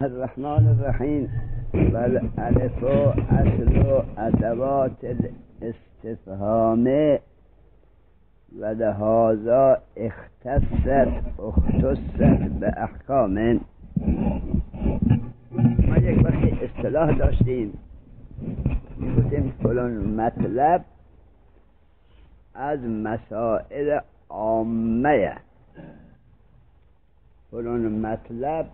الرحمن الرحیم والالف اصل ادوات الاستفهام و لهذا اختصت به احکام. ما یک وقتی اصطلاح داشتیم میگفتیم فلان مطلب از مسائل عامه، فلان مطلب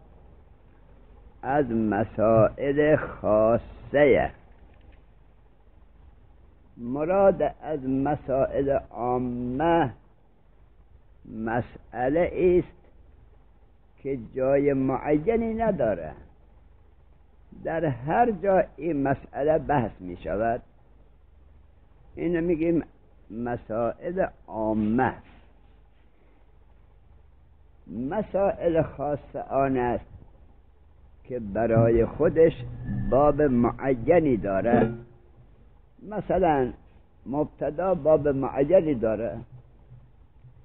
از مسائل خاصه. مراد از مسائل عامه مسئله است که جای معینی نداره، در هر جا این مسئله بحث می شود. اینو میگیم مسائل عامه. مسائل خاصه آن است که برای خودش باب معینی داره. مثلا مبتدا باب معینی داره،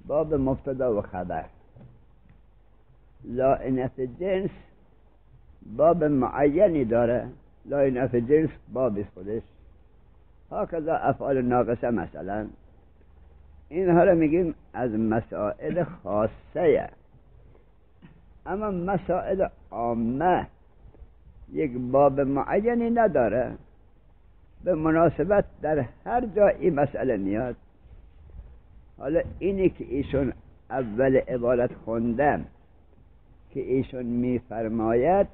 باب مبتدا و خبر. لائنف جنس باب معینی داره، لائنف جنس بابی خودش. هکذا افعال ناقصه مثلا، اینها رو میگیم از مسائل خاصه. اما مسائل عامه یک باب معینی نداره، به مناسبت در هر جا این مسئله میاد. حالا اینی که ایشون اول عبارت خوندم که ایشون میفرماید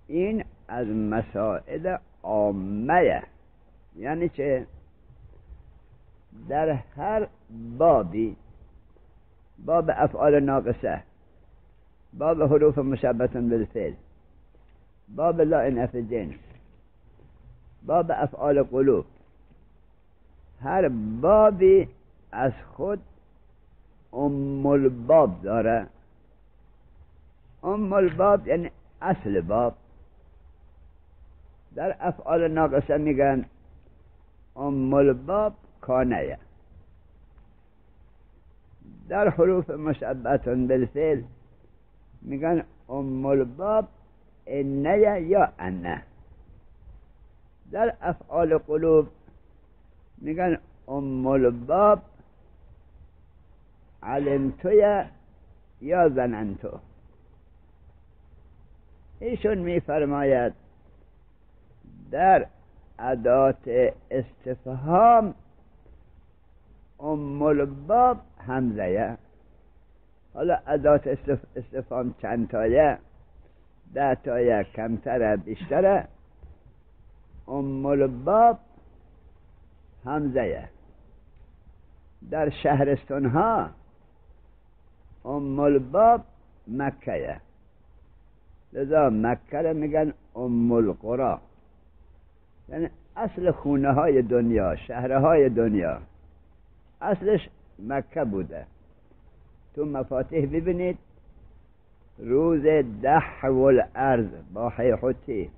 این از مسائل عامه، یعنی چه؟ در هر بابی، باب افعال ناقصه، باب حروف مشبهه بالفعل، باب لائنف جنس، باب افعال قلوب، هر بابی از خود ام الباب داره. ام الباب یعنی اصل باب. در افعال ناقصه میگن ام الباب کانه. در حروف مشبهه بالفعل میگن ام الباب انه یا انه. در افعال قلوب میگن ام الباب علمتو یا ظننتو. ایشون میفرماید در ادات استفهام ام الباب همزه. حالا ادات استفهام چند تایه؟ 10 تایه، کمتره بیشتره. ام الباب همزه. در شهرستان ها ام الباب مکه، لذا مکه رو میگن ام القرى، یعنی اصل خونه های دنیا، شهرهای دنیا اصلش مکه بوده. تو مفاتیح ببینید روز دحو الارض با حیحوتی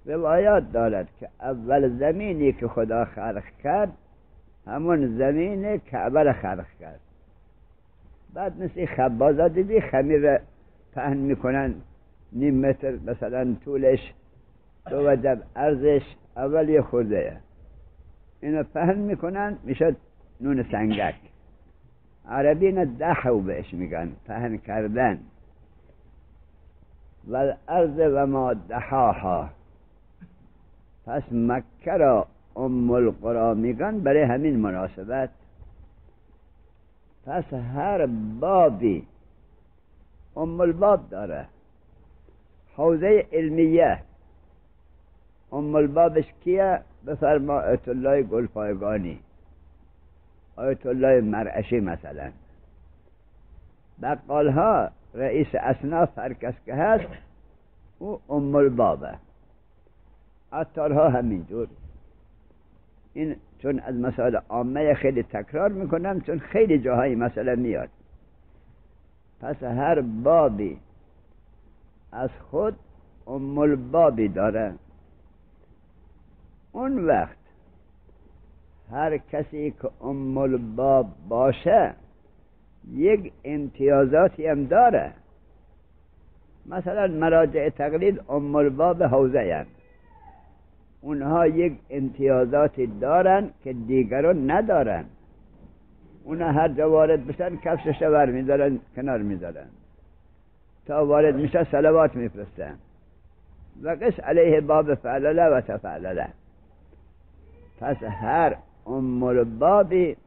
روایات دارد که اول زمینی که خدا خلق کرد همون زمین کعبه را خلق کرد. بعد مثل خبازا دیدی خمیر پهن میکنن، 0.5 متر مثلا طولش، 2 وجب عرضش، اول یه خورده اینو پهن میکنن میشد نون سنگک. عربی اینو دحو بهش میگن، پهن کردن. والارض و ما دحاها. پس مکه را ام القرى میگن برای همین مناسبت. پس هر بابی ام الباب داره. حوزه علمیه ام البابش کیه؟ بفرما آیت الله گلپایگانی، آیت الله مرعشی مثلا. بقال ها رئیس اصناف هر کس که هست او ام البابه. عطارها همینجور. این چون از مسائل عامه خیلی تکرار میکنم چون خیلی جاهای مسئله میاد. پس هر بابی از خود ام البابی داره. اون وقت هر کسی که ام الباب باشه یک امتیازاتی هم داره. مثلا مراجع تقلید ام الباب حوزه هستند، اونها یک امتیازاتی دارن که دیگران ندارن. اونها هر جا وارد بشن کفشش رو میذارن کنار میذارن، تا وارد میشه صلوات میفرستن و قس علیه باب فعلله و تفعلله. پس هر ام البابی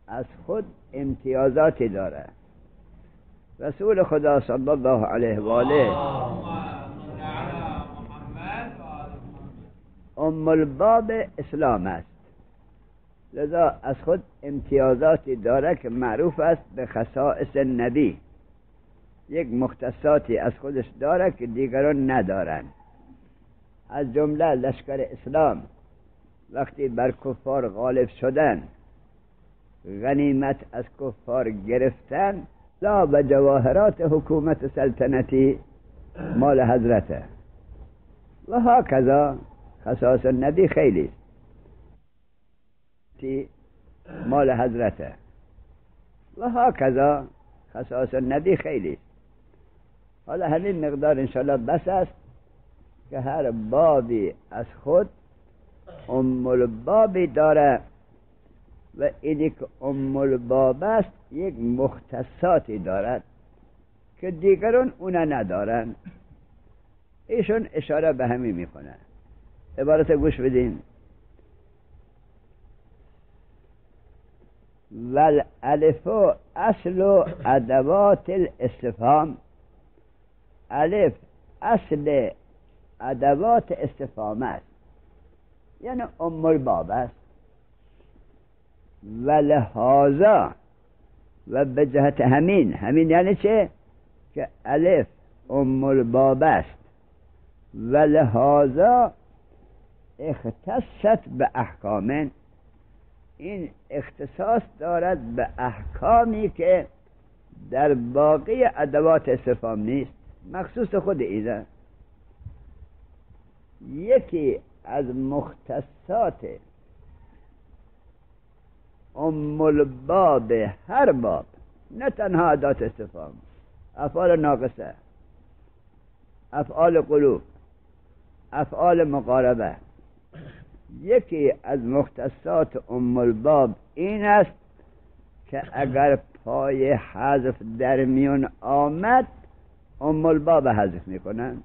از خود امتیازاتی داره. رسول خدا صلی الله علیه و آله ام الباب اسلام است، لذا از خود امتیازاتی داره که معروف است به خصائص نبی. یک مختصاتی از خودش داره که دیگران ندارن. از جمله لشکر اسلام وقتی بر کفار غالب شدن، غنیمت از کفار گرفتن، لا و جواهرات حکومت سلطنتی مال حضرته و هکذا خصائص النبی خیلی مال حضرته و هکذا خصائص النبی خیلی. حالا همین مقدار انشاءالله بس است که هر بابی از خود ام البابی داره و اینی که ام الباب است یک مختصاتی دارد که دیگران اونا ندارن. ایشون اشاره به همین میکنه. عبارت گوش بدین: والالف اصل ادوات الاستفهام. الف اصل ادوات استفهام است، یعنی ام الباب است. و لهذا و به جهت همین یعنی چه؟ که الف ام الباب است و لهذا اختصت به احکام. این اختصاص دارد به احکامی که در باقی ادوات استفهام نیست، مخصوص خود ایده. یکی از مختصات ام الباب هر باب، نه تنها ادوات استفهام، افعال ناقصه، افعال قلوب، افعال مقاربه، یکی از مختصات ام الباب این است که اگر پای حذف در میون آمد ام الباب حذف میکنن.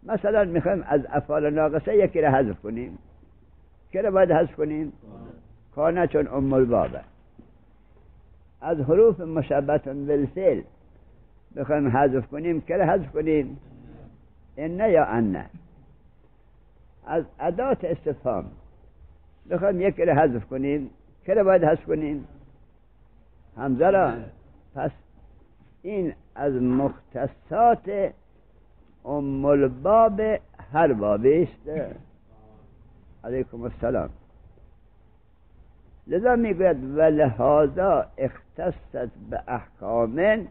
مثلا میخوایم از افعال ناقصه یکی را حذف کنیم، که را باید حذف کنیم؟ کانه، چون ام البابه. از حروف مشبهه بالفعل بخوایم حذف کنیم، که را حذف کنیم؟ انه یا انه. از ادات استفهام بخوایم یکی را حذف کنیم، که را باید حذف کنیم؟ حمزه را. پس این از مختصات ام الباب هر بابی است. علیکم السلام. لذا میگوید ولهذا اختصت به احکام.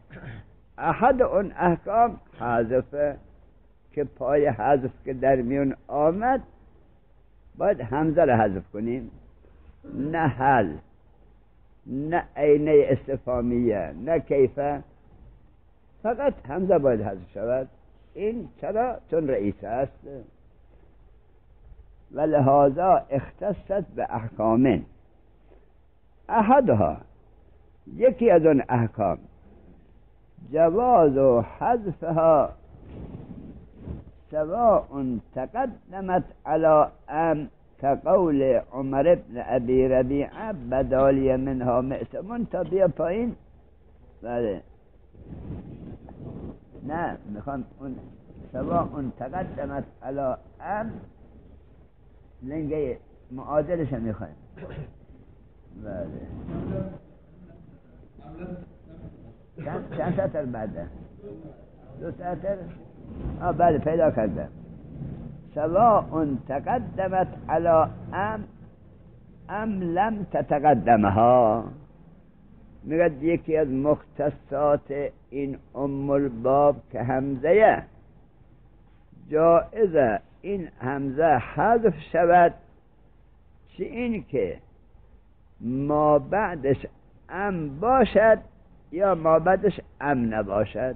احد اون احکام حذفه، که پای حذف که در میون آمد باید حمزه را حذف کنیم، نه هل، نه عینه استفهامیه، نه کیفه، فقط حمزه باید حذف شود. این چرا؟ چون رئیس است. ولهذا اختصت به احکام. احدها، یکی از اون احکام، جواز و حذفها سواء تقدمت على ام كقول عمر بن ابي ربيعه بدالی منها مئتمون. تا بیا پایین. بله، نه میخوام اون سواء تقدمت على ام لنگه معادلش هم میخوایم. بله، چند سطر بعده؟ 2 سطر. بله پیدا کردم. سواء تقدمت على ام لم تتقدمها. میگه یکی از مختصات این ام الباب که حمزه جائزه این حمزه حذف شود، چه این که ما بعدش ام باشد یا ما بعدش ام نباشد.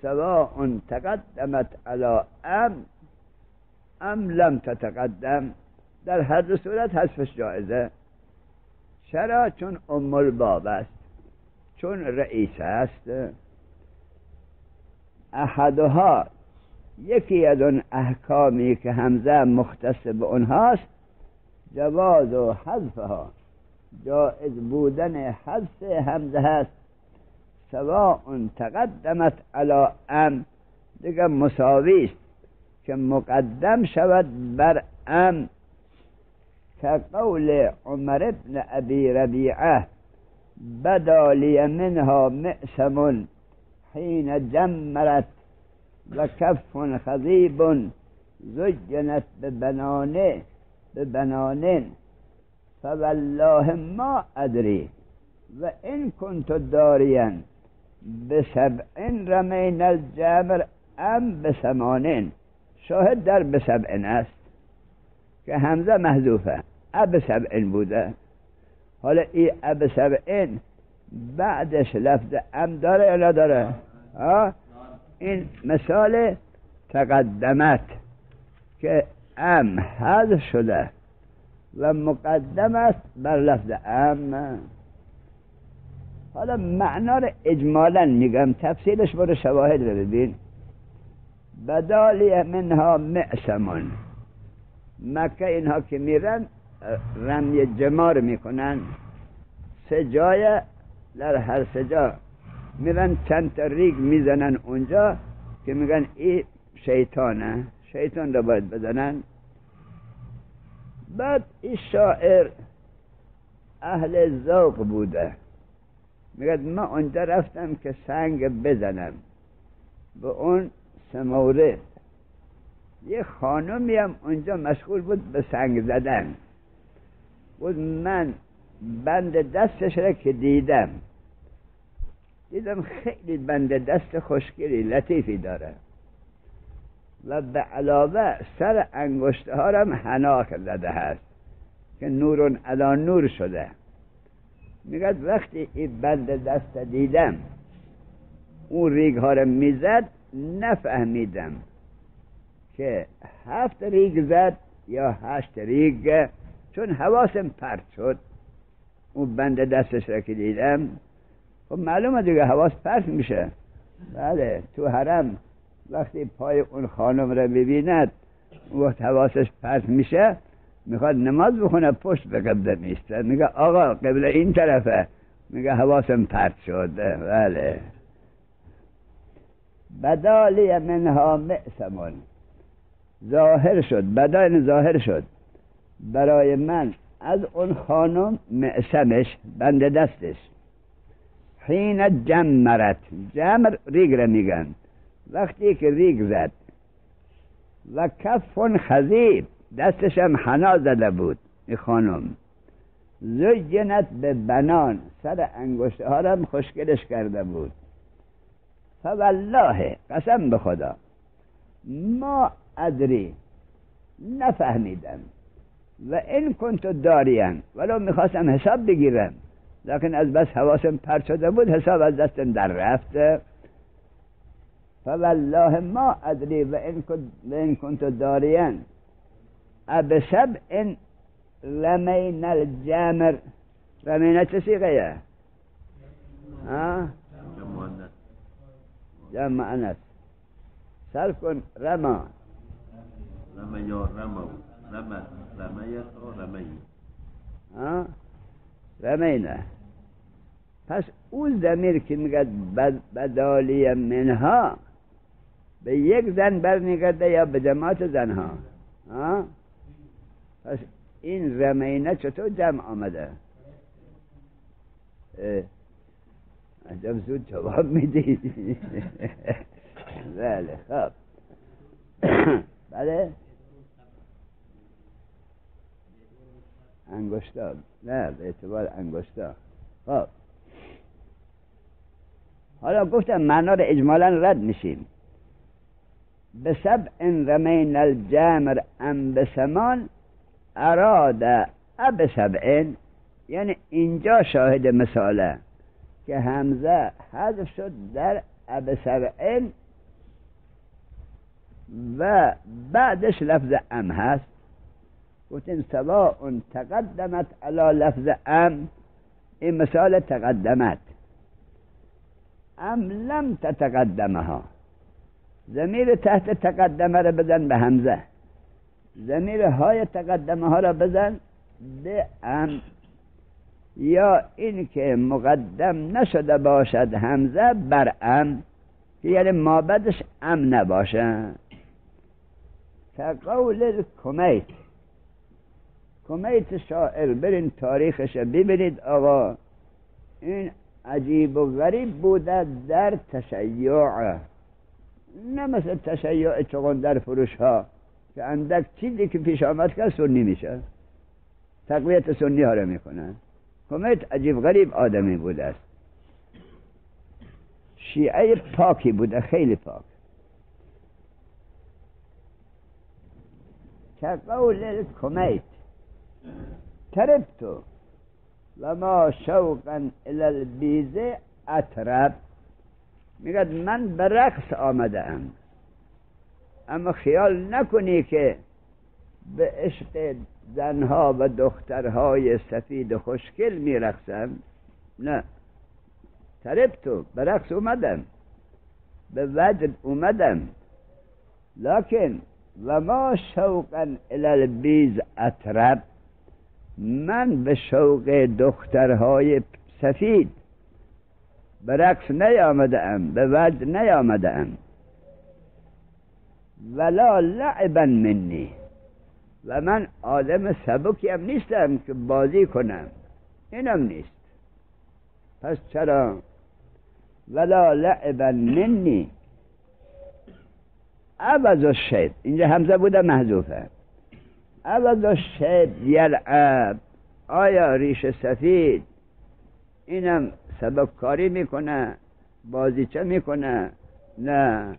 سواء تقدمت علی ام لم تتقدم، در هر دو صورت حذفش جایزه. چرا؟ چون ام الباب است، چون رئیس است. احدها، یکی از اون احکامی که همزه مختص به اونهاست، جواز و حذفها، جائز بودن حذف همزه هست. سواء تقدمت علی ام، دیگه مساوی است که مقدم شود بر ام، که قول عمر بن ابی ربیعه بدا لی منها مئسم حین جمرت و کف خضیب زجنت ببنان فوالله ما ادری و ان كنت داریا بسبع رمین الجمر ام بثمان. شاهد در بسبع است که همزه محذوفه، اب سبع بوده. حالا ای اب سبع بعدش لفظ ام داره یا نداره؟ این مثال تقدمت که ام حذف شده و مقدم است بر لفظ ام. حالا معنا رو اجمالا میگم، تفصیلش برو شواهد رو ببین. بدالی منها مئسمون، مکه اینها که میرن رمی جمار میکنن، سه جای، در هر سه جا میرن چند تا ریگ میزنن اونجا که میگن این شیطانه، شیطان رو باید بزنن. بعد این شاعر اهل ذوق بوده، میگه من اونجا رفتم که سنگ بزنم به اون سموره. یه خانمی هم اونجا مشغول بود به سنگ زدن بود. من بند دستش را که دیدم خیلی بند دست خوشگلی لطیفی داره و به علاوه سر انگشته ها هم حناک زده هست که نورون علی نور شده. میگه وقتی این بند دست دیدم اون ریگ ها را میزد، نفهمیدم که 7 ریگ زد یا 8 ریگ، چون حواسم پرت شد. اون بند دستش را که دیدم، خب معلومه دیگه حواس پرت میشه. بله، تو حرم وقتی پای اون خانم را ببیند وقت حواسش پرت میشه، میخواد نماز بخونه، پشت به قبله میسته، میگه آقا قبله این طرفه، میگه حواسم پرت شد. بله. بدالی منها مئسمون، ظاهر شد، بدای ظاهر شد برای من از اون خانم مئسمش، بند دستش. حین جمرت، جمر ریگ را میگن، وقتی که ریگ زد. و کف خضیب، دستش هم حنا زده بود این خانم. زجنت به بنان، سر انگشته ها هم خوشگلش کرده بود. فوالله، قسم به خدا، ما ادری، نفهمیدم. و این کنت دارین، ولو میخواستم حساب بگیرم، لیکن از بس حواسم پرت شده بود، حساب از دستم در رفت. فوالله ما ادری و این کنت دارین بسبع رمین الجمر. رمینه چه سیغه؟ جمع انس. صرف کن رما. رمه یا رمو، رمیت و رمی. رمینه. پس اون ضمیر که میگه بدالی منها به یک زن برمیگرده یا به جماعت زنها؟ پس این رمینه چطور جمع آمده؟ عجب زود جواب میدی. بله، خب. بله، انگشتا، نه به اعتبار انگشتا. خب حالا گفتم معنا رو اجمالا رد میشیم. به سبع رمین الجمر ام بثمان اراد اب سبع، یعنی اینجا شاهد مثاله که همزه حذف شد در اب سبع و بعدش لفظ ام هست. گفتیم سواء تقدمت علی لفظ ام، این مثال تقدمت. ام لم تتقدمها، ضمیر تحت تقدمه را بزن به همزه، ضمیر های تقدمه ها را بزن به ام. یا این که مقدم نشده باشد همزه بر ام، یعنی ما بعدش ام نباشه. كقول الكميت، کمیت شاعر، برین تاریخش ببینید آقا، این عجیب و غریب بوده در تشیع، نه مثل تشیع چغندر فروش ها که اندک چیزی که پیش آمد که سنی میشه، تقویت سنی ها رو میکنن. کمیت عجیب غریب آدمی بوده است، شیعه پاکی بوده، خیلی پاک. که قول الکمیت تربتو و ما شوقا الی البیزه اطرب، میگد من به رقص آمده ام، اما خیال نکنی که به عشق زنها و دخترهای سفید و خوشگل میرقصم، نه. تربتو، به رقص اومدم، به وجد اومدم، لکن و ما شوقا الی البیز اطرب، من به شوق دخترهای سفید به رقص نیامده ام، به وجد نیامده ام. ولا لعبا منی، و من آدم سبکی هم نیستم که بازی کنم، اینم نیست. پس چرا؟ ولا لعبا منی عوض الشیب، اینجا همزه بوده محذوفه، عوض الشیب یلعب، آیا ریش سفید اینم سبککاری میکنه، بازیچه میکنه؟ نه،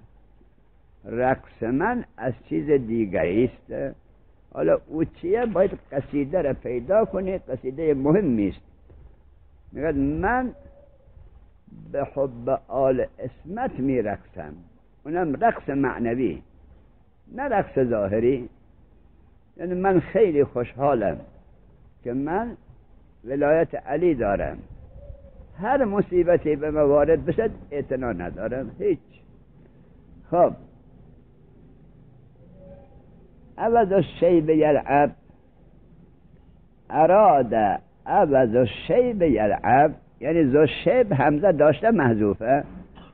رقص من از چیز دیگری است. حالا او چیه؟ باید قصیده را پیدا کنی، قصیده مهمی است. میگه من به حب آل اسمت میرقصم، اونم رقص معنوی، نه رقص ظاهری. یعنی من خیلی خوشحالم که من ولایت علی دارم، هر مصیبتی به من وارد بشد اعتنا ندارم هیچ. خب عوض الشیب یلعب، اراد عوض الشیب یلعب، یعنی ذو شیب همزه داشته محذوفه،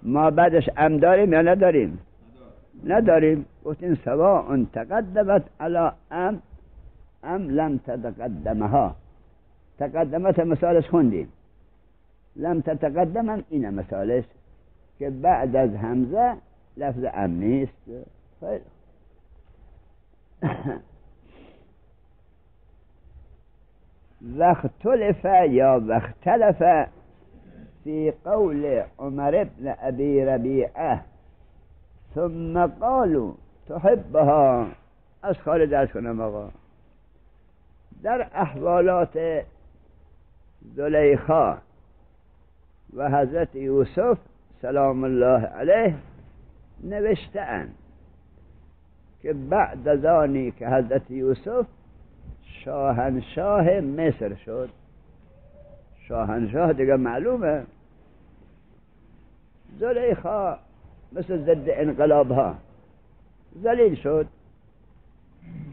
ما بعدش ام داریم یا نداریم؟ نداریم. گفتیم سواء تقدمت علی ام لم تتقدمها، تقدمت مثالش خوندیم، لم تتقدمم اینه مثالش که بعد از همزه لفظ ام نیست. خیلی واختلف یا واختلف فی قول عمر ابن ابی ربیعه ثم قالوا تحبها. از خارج درس کنم آقا، در احوالات زلیخا و حضرت یوسف سلام الله علیه نوشته‌اند که بعد از آنی که حضرت یوسف شاهنشاه مصر شد، شاهنشاه دیگه معلومه، زلیخا مثل ضد انقلاب ها ذلیل شد،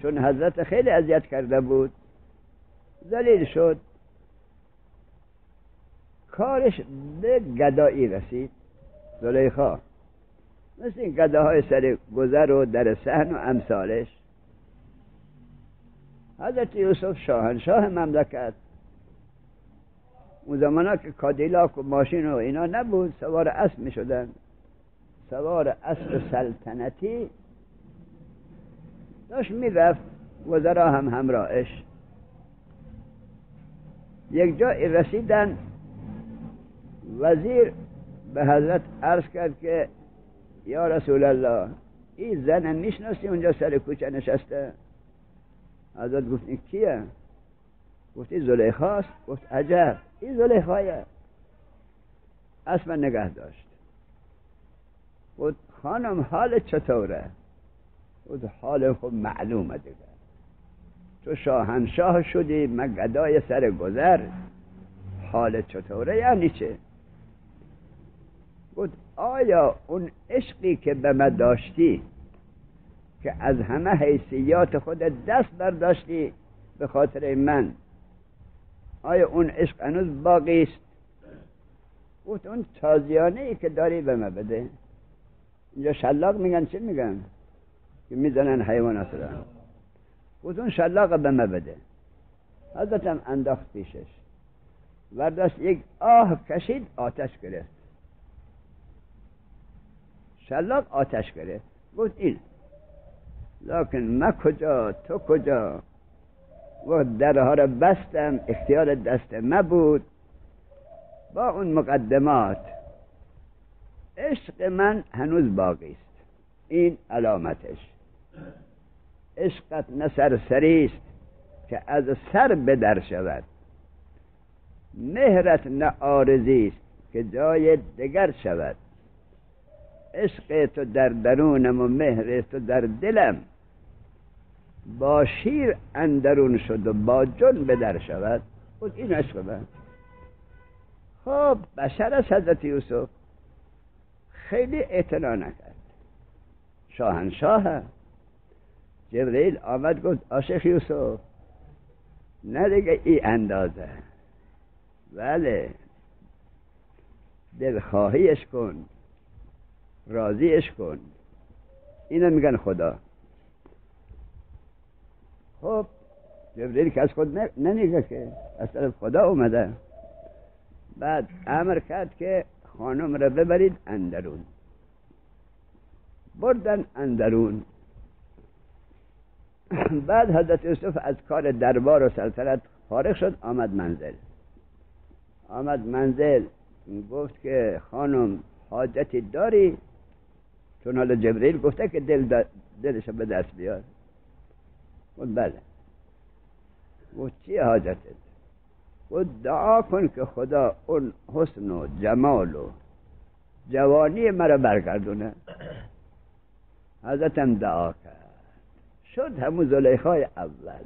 چون حضرت خیلی اذیت کرده بود، ذلیل شد، کارش به گدایی رسید. زلیخا مثل این گداهای سر گذر و در صحن و امثالش. حضرت یوسف شاهنشاه مملکت، اون زمانا که کادیلاک و ماشین و اینا نبود، سوار اسب می شدن، سوار اسب سلطنتی داشت می رفت، وزرا هم همراهش. یک جا رسیدن، وزیر به حضرت عرض کرد که یا رسول الله این زن میشناسی اونجا سر کوچه نشسته؟ حضرت گفت این کیه؟ گفت این زلیخاست. گفت عجب، این زلیخایه. اسب نگه داشت. گفت خانم حال چطوره؟ بود حال خوب معلومه دیگه، تو شاهنشاه شدی من گدای سر گذر، حال چطوره یعنی چه؟ بود آیا اون عشقی که به من داشتی که از همه حیثیات خود دست برداشتی به خاطر من، آیا اون عشق هنوز باقی است؟ بود اون تازیانه ای که داری به من بده. اینجا شلاق میگن چه میگن که میزنن حیوانات را، بود اون شلاق به من بده. حضرتم انداخت پیشش، ورداشت یک آه کشید، آتش گرفت، شلاق آتش گرفت. بود این لکن من کجا تو کجا، و درها را بستم، اختیار دست من بود. با اون مقدمات عشق من هنوز باقی است، این علامتش. عشقت نه سرسری است که از سر به در شود، مهرت نه عارضی است که جای دگر شود. عشق تو در درونم و مهر تو در دلم، با شیر اندرون شد و با جن به در شود. بود این عشق من. خب بشر از حضرت یوسف خیلی اعتنا نکرد، شاهنشاه. جبرئیل آمد گفت عاشق یوسف نه دیگه ای اندازه، بله دلخواهیش کن، راضیش کن. اینو میگن خدا. خب جبرئیل که از خود نمیگه که از طرف خدا اومده. بعد امر کرد که خانم را ببرید اندرون. بردن اندرون. بعد حضرت یوسف از کار دربار و سلطنت فارغ شد، آمد منزل. گفت که خانم حاجتی داری؟ چون حالا جبرئیل گفته که دلش به دست بیار. گفت بله. گفت چی حاجتت؟ گفت دعا کن که خدا اون حسن و جمال و جوانی مرا برگردونه. حضرتم دعا کرد، شد همون زلیخای اول.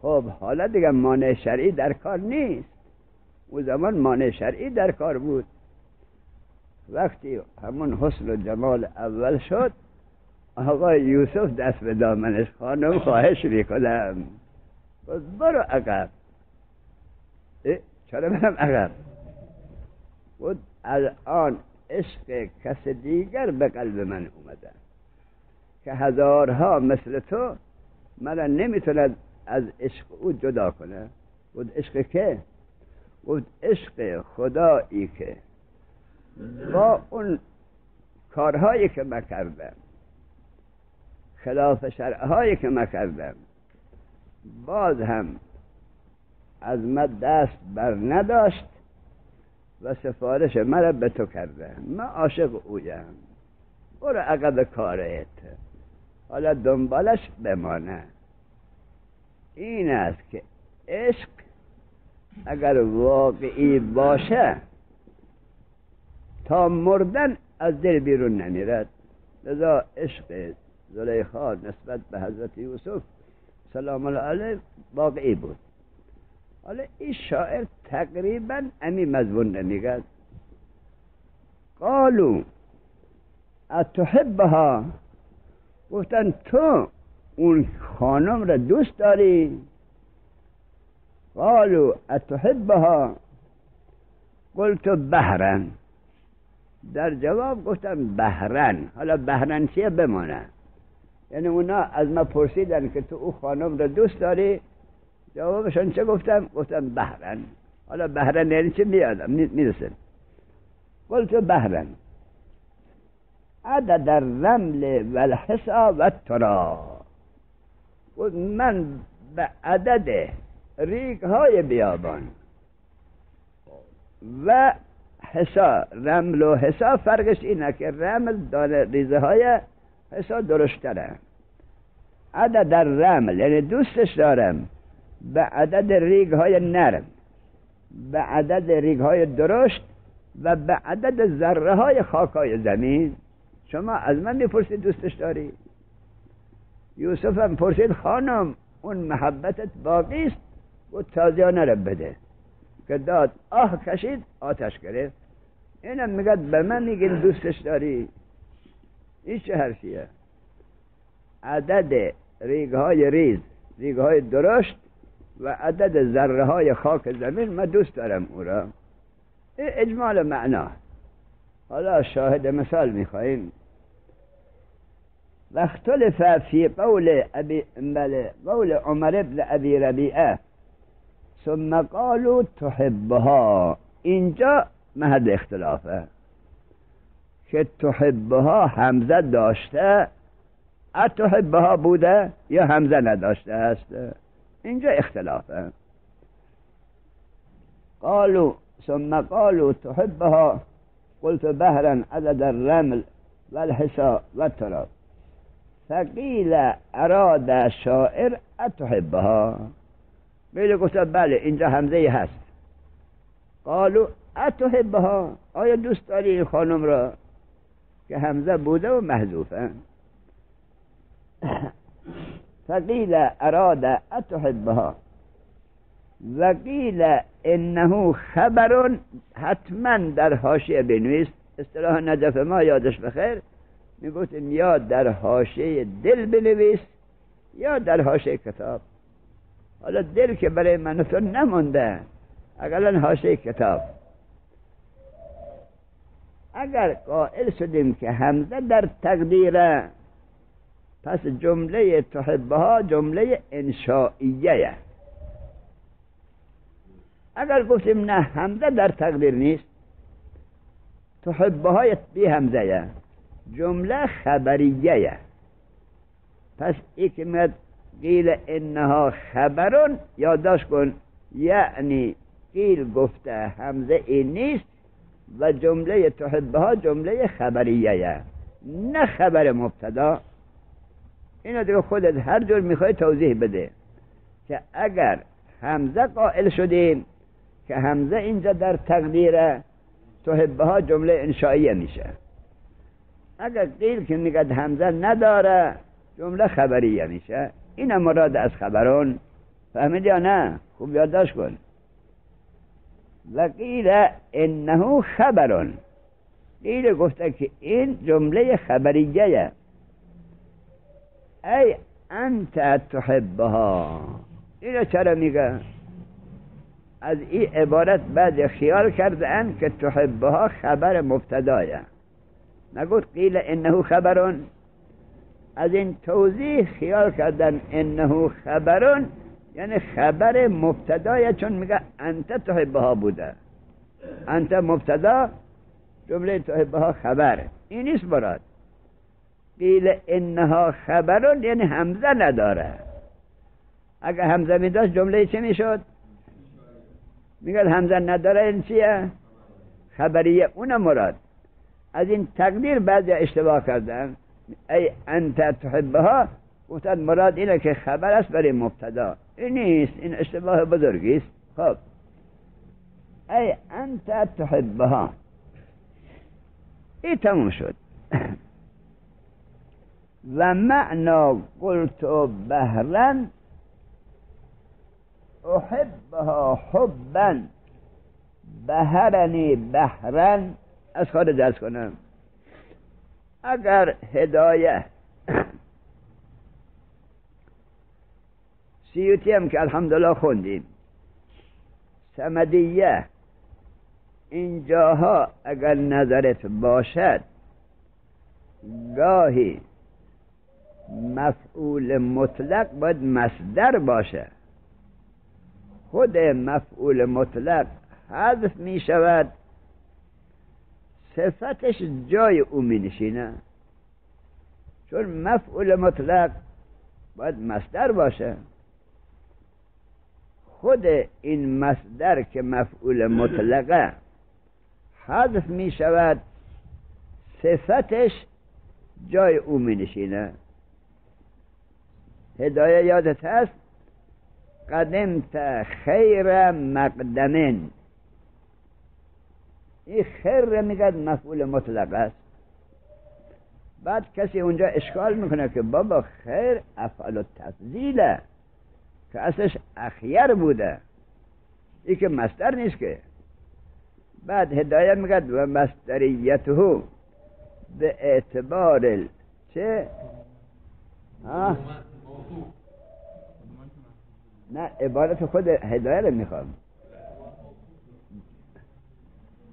خب حالا دیگه مانع شرعی در کار نیست، اون زمان مانع شرعی در کار بود. وقتی همون حسن و جمال اول شد، آقای یوسف دست به دامنش، خانم خواهش میکنم برو عقب. چرا برم عقب؟ بود الان عشق کس دیگر به قلب من اومده که هزارها مثل تو من نمیتوند از عشق او جدا کنه. بود عشق که؟ بود عشق خدایی که با اون کارهایی که من کردم، خلاف شرعهایی که من کردم، باز هم از من دست بر نداشت و سفارش مرا به تو کرده. من عاشق اویم، برو عقب کارت، حالا دنبالش بمانه. این است که عشق اگر واقعی باشه تا مردن از دل بیرون نمیرد. لذا عشق زلیخا نسبت به حضرت یوسف سلام الله علیه واقعی بود. حالا این شاعر تقریبا امی مضمون نمیگد. قالو اتحبها، گفتن تو اون خانم را دوست داری؟ قالو اتحبها قلت بهرن، در جواب گفتم بهرن. حالا بهرن چیه بمانه؟ یعنی اونا از ما پرسیدن که تو او خانم را دوست داری؟ جوابشان چه گفتم؟ گفتم بهرن. حالا بهرن یعنی چه میادم میرسن. قلت بهرن عدد الرمل و الحصا و الترا، من به عدد ریگ های بیابان و حصا، رمل و حصا فرقش اینه که رمل دانه ریزه های، حصا درشتره. عدد الرمل یعنی دوستش دارم به عدد ریگ های نرم، به عدد ریگ های درشت و به عدد ذره های خاک های زمین. شما از من میپرسید دوستش داری؟ یوسف هم پرسید خانم اون محبتت باقی است؟ و تازیانه رو بده که داد، آه کشید، آتش گرفت. اینم میگه به من میگین دوستش داری؟ این چه حرفیه؟ عدد ریگهای ریز، ریگهای درشت و عدد ذره های خاک زمین، من دوست دارم او را. این اجمال معنا. حالا شاهد مثال میخواییم. و اختلف فی قول عمر بن ابی ربیعه ثم قالوا تحبها. اینجا محل اختلافه که تحبها همزه داشته، اتحبها بوده یا همزه نداشته است. اینجا اختلافه. ثم قالوا تحبها قلت بهرا عدد الرمل والحصى والتراب فقیل اراد شاعر اتحبها. قیل گفت بله اینجا همزه هست. قالوا اتحبها، آیا دوست داری این خانم را؟ که همزه بوده و محذوفه. فقیل اراد اتحبها وقیل انه خبر. حتما در حاشیه بنویس. اصطلاح نجف ما یادش بخیر میگفتیم یا در حاشیه دل بنویس یا در حاشیه کتاب. حالا دل که برای من تو نمونده، اقلا حاشیه کتاب. اگر قائل شدیم که همزه در تقدیره، پس جمله تحبها جمله انشائیه. اگر گفتیم نه همزه در تقدیر نیست، تحبها بی همزه، جمله خبریه. پس ای که میاد قیل انها خبرون، یادداشت کن، یعنی قیل گفته همزه این نیست و جمله تحبها جمله خبریه، نه خبر مبتدا. اینو دیگه خودت هر جور میخوای توضیح بده که اگر همزه قائل شدیم که همزه اینجا در تقدیره، تحبها جمله انشائیه میشه. اگر قیل که میگد همزه نداره، جمله خبریه میشه. این مراد از خبرون. فهمید یا نه؟ خوب یادداشت کن. وقیل انه خبرون، قیل گفته که این جمله خبریه. ای انت تحبها. اینو چرا میگه؟ از این عبارت بعد خیال کردن که تحبها خبر مبتدایه، نگفت قیل انه خبرون. از این توضیح خیال کردن انه خبرون یعنی خبر مبتدایه، چون میگه انت تحبها بوده. انت مبتدا، جمله تحبها خبر. این نیست مراد. قیل انها خبرون یعنی همزه نداره. اگه همزه می داشت جمله چه میشد؟ میگه همزه نداره، این چیه؟ خبریه. اون مراد. از این تقدیر بعضی اشتباه کردن. ای انت تحبها گفتن مراد اینه که خبر است برای مبتدا. این نیست، این اشتباه بزرگی است. خب ای انت تحبها، این تموم شد. و معنا قلت بهرا احبها حبا بهرنی بهرا. از خارج درس کنم. اگر هدایه سیوطی هم که الحمدلله خوندیم، صمدیه، اینجاها اگر نظرت باشد گاهی مفعول مطلق باید مصدر باشه. خود مفعول مطلق حذف می شود، صفتش جای او می نشینه. چون مفعول مطلق باید مصدر باشه. خود این مصدر که مفعول مطلقه حذف می شود، صفتش جای او می نشینه. هدایه یادت هست؟ قدمت خیر مقدمن. این خیر میگد مفعول مطلق است. بعد کسی اونجا اشکال میکنه که بابا خیر افعال التفضیله که اصلش اخیر بوده، این که مصدر نیست که. بعد هدایه میگه و مصدریته به اعتبار چه؟ نه عبارت خود هدایه رو میخوام.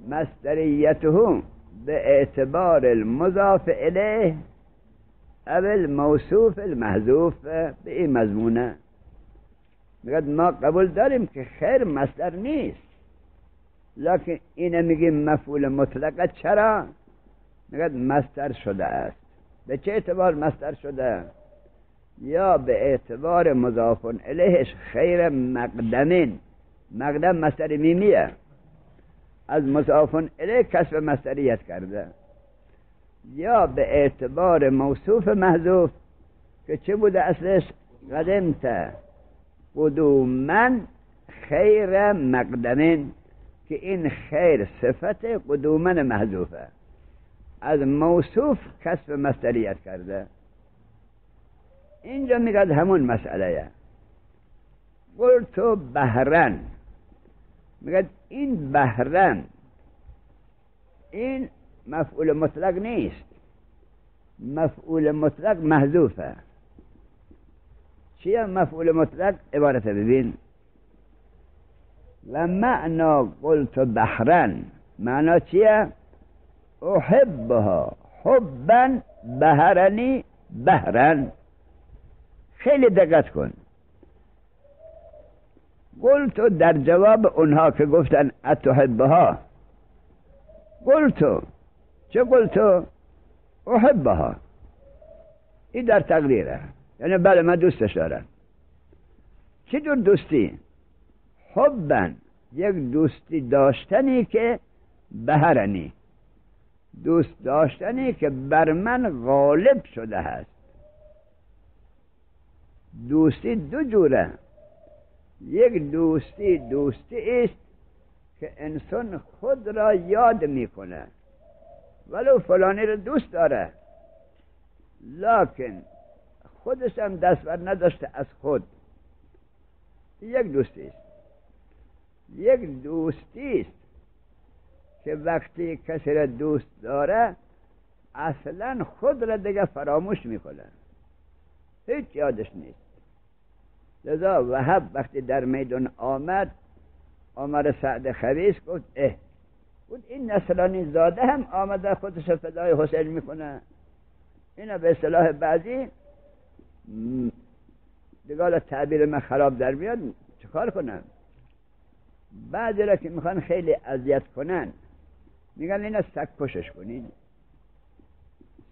مصدریته به اعتبار المضاف الیه او الموصوف المحذوف، به این مضمونه. میگه ما قبول داریم که خیر مصدر نیست، لکن اینه میگیم مفعول مطلقه. چرا؟ میگه مصدر شده است. به چه اعتبار مصدر شده؟ یا به اعتبار مضاف الیهش خیر مقدمین، مقدم مصدر میمیه، از مضاف الیه کسب مصدریت کرده، یا به اعتبار موصوف محذوف که چه بوده اصلش؟ قدمت قدوما خیر مقدمین، که این خیر صفت قدوما محذوفه، از موصوف کسب مصدریت کرده. اینجا میگه همون مسئله قلت بهرن، میگه این بهرن این مفعول مطلق نیست، مفعول مطلق محذوفه. چیه مفعول مطلق؟ عبارت ببین. و معنا قلت بهرن، معنا چیه؟ احبها حبا بهرنی بهرن. خیلی دقت کن. قلت در جواب اونها که گفتن اتحبها، قلت چه قلت؟ احبها. این در تقریره، یعنی بله من دوستش دارم. چه جور دوستی؟ حبن، یک دوستی داشتنی که بهرنی، دوست داشتنی که بر من غالب شده است. دوستی دو جوره. یک دوستی است که انسان خود را یاد میکنه، ولو فلانی رو دوست داره لکن خودش هم دست بر نداشته از خود. یک دوستی است. یک دوستی است که وقتی کسی را دوست داره اصلا خود را دیگه فراموش میکنه، هیچ یادش نیست. لذا وهب وقتی در میدان آمد، عمر سعد خبیث گفت بود این نصرانی زاده هم آمده خودش فدای حسین میکنه. اینا به اصطلاح بعضی دیگه تعبیر من خراب در بیاد چکار کنم؟ بعضی را که میخوان خیلی اذیت کنن میگن اینا سگکشش کنین.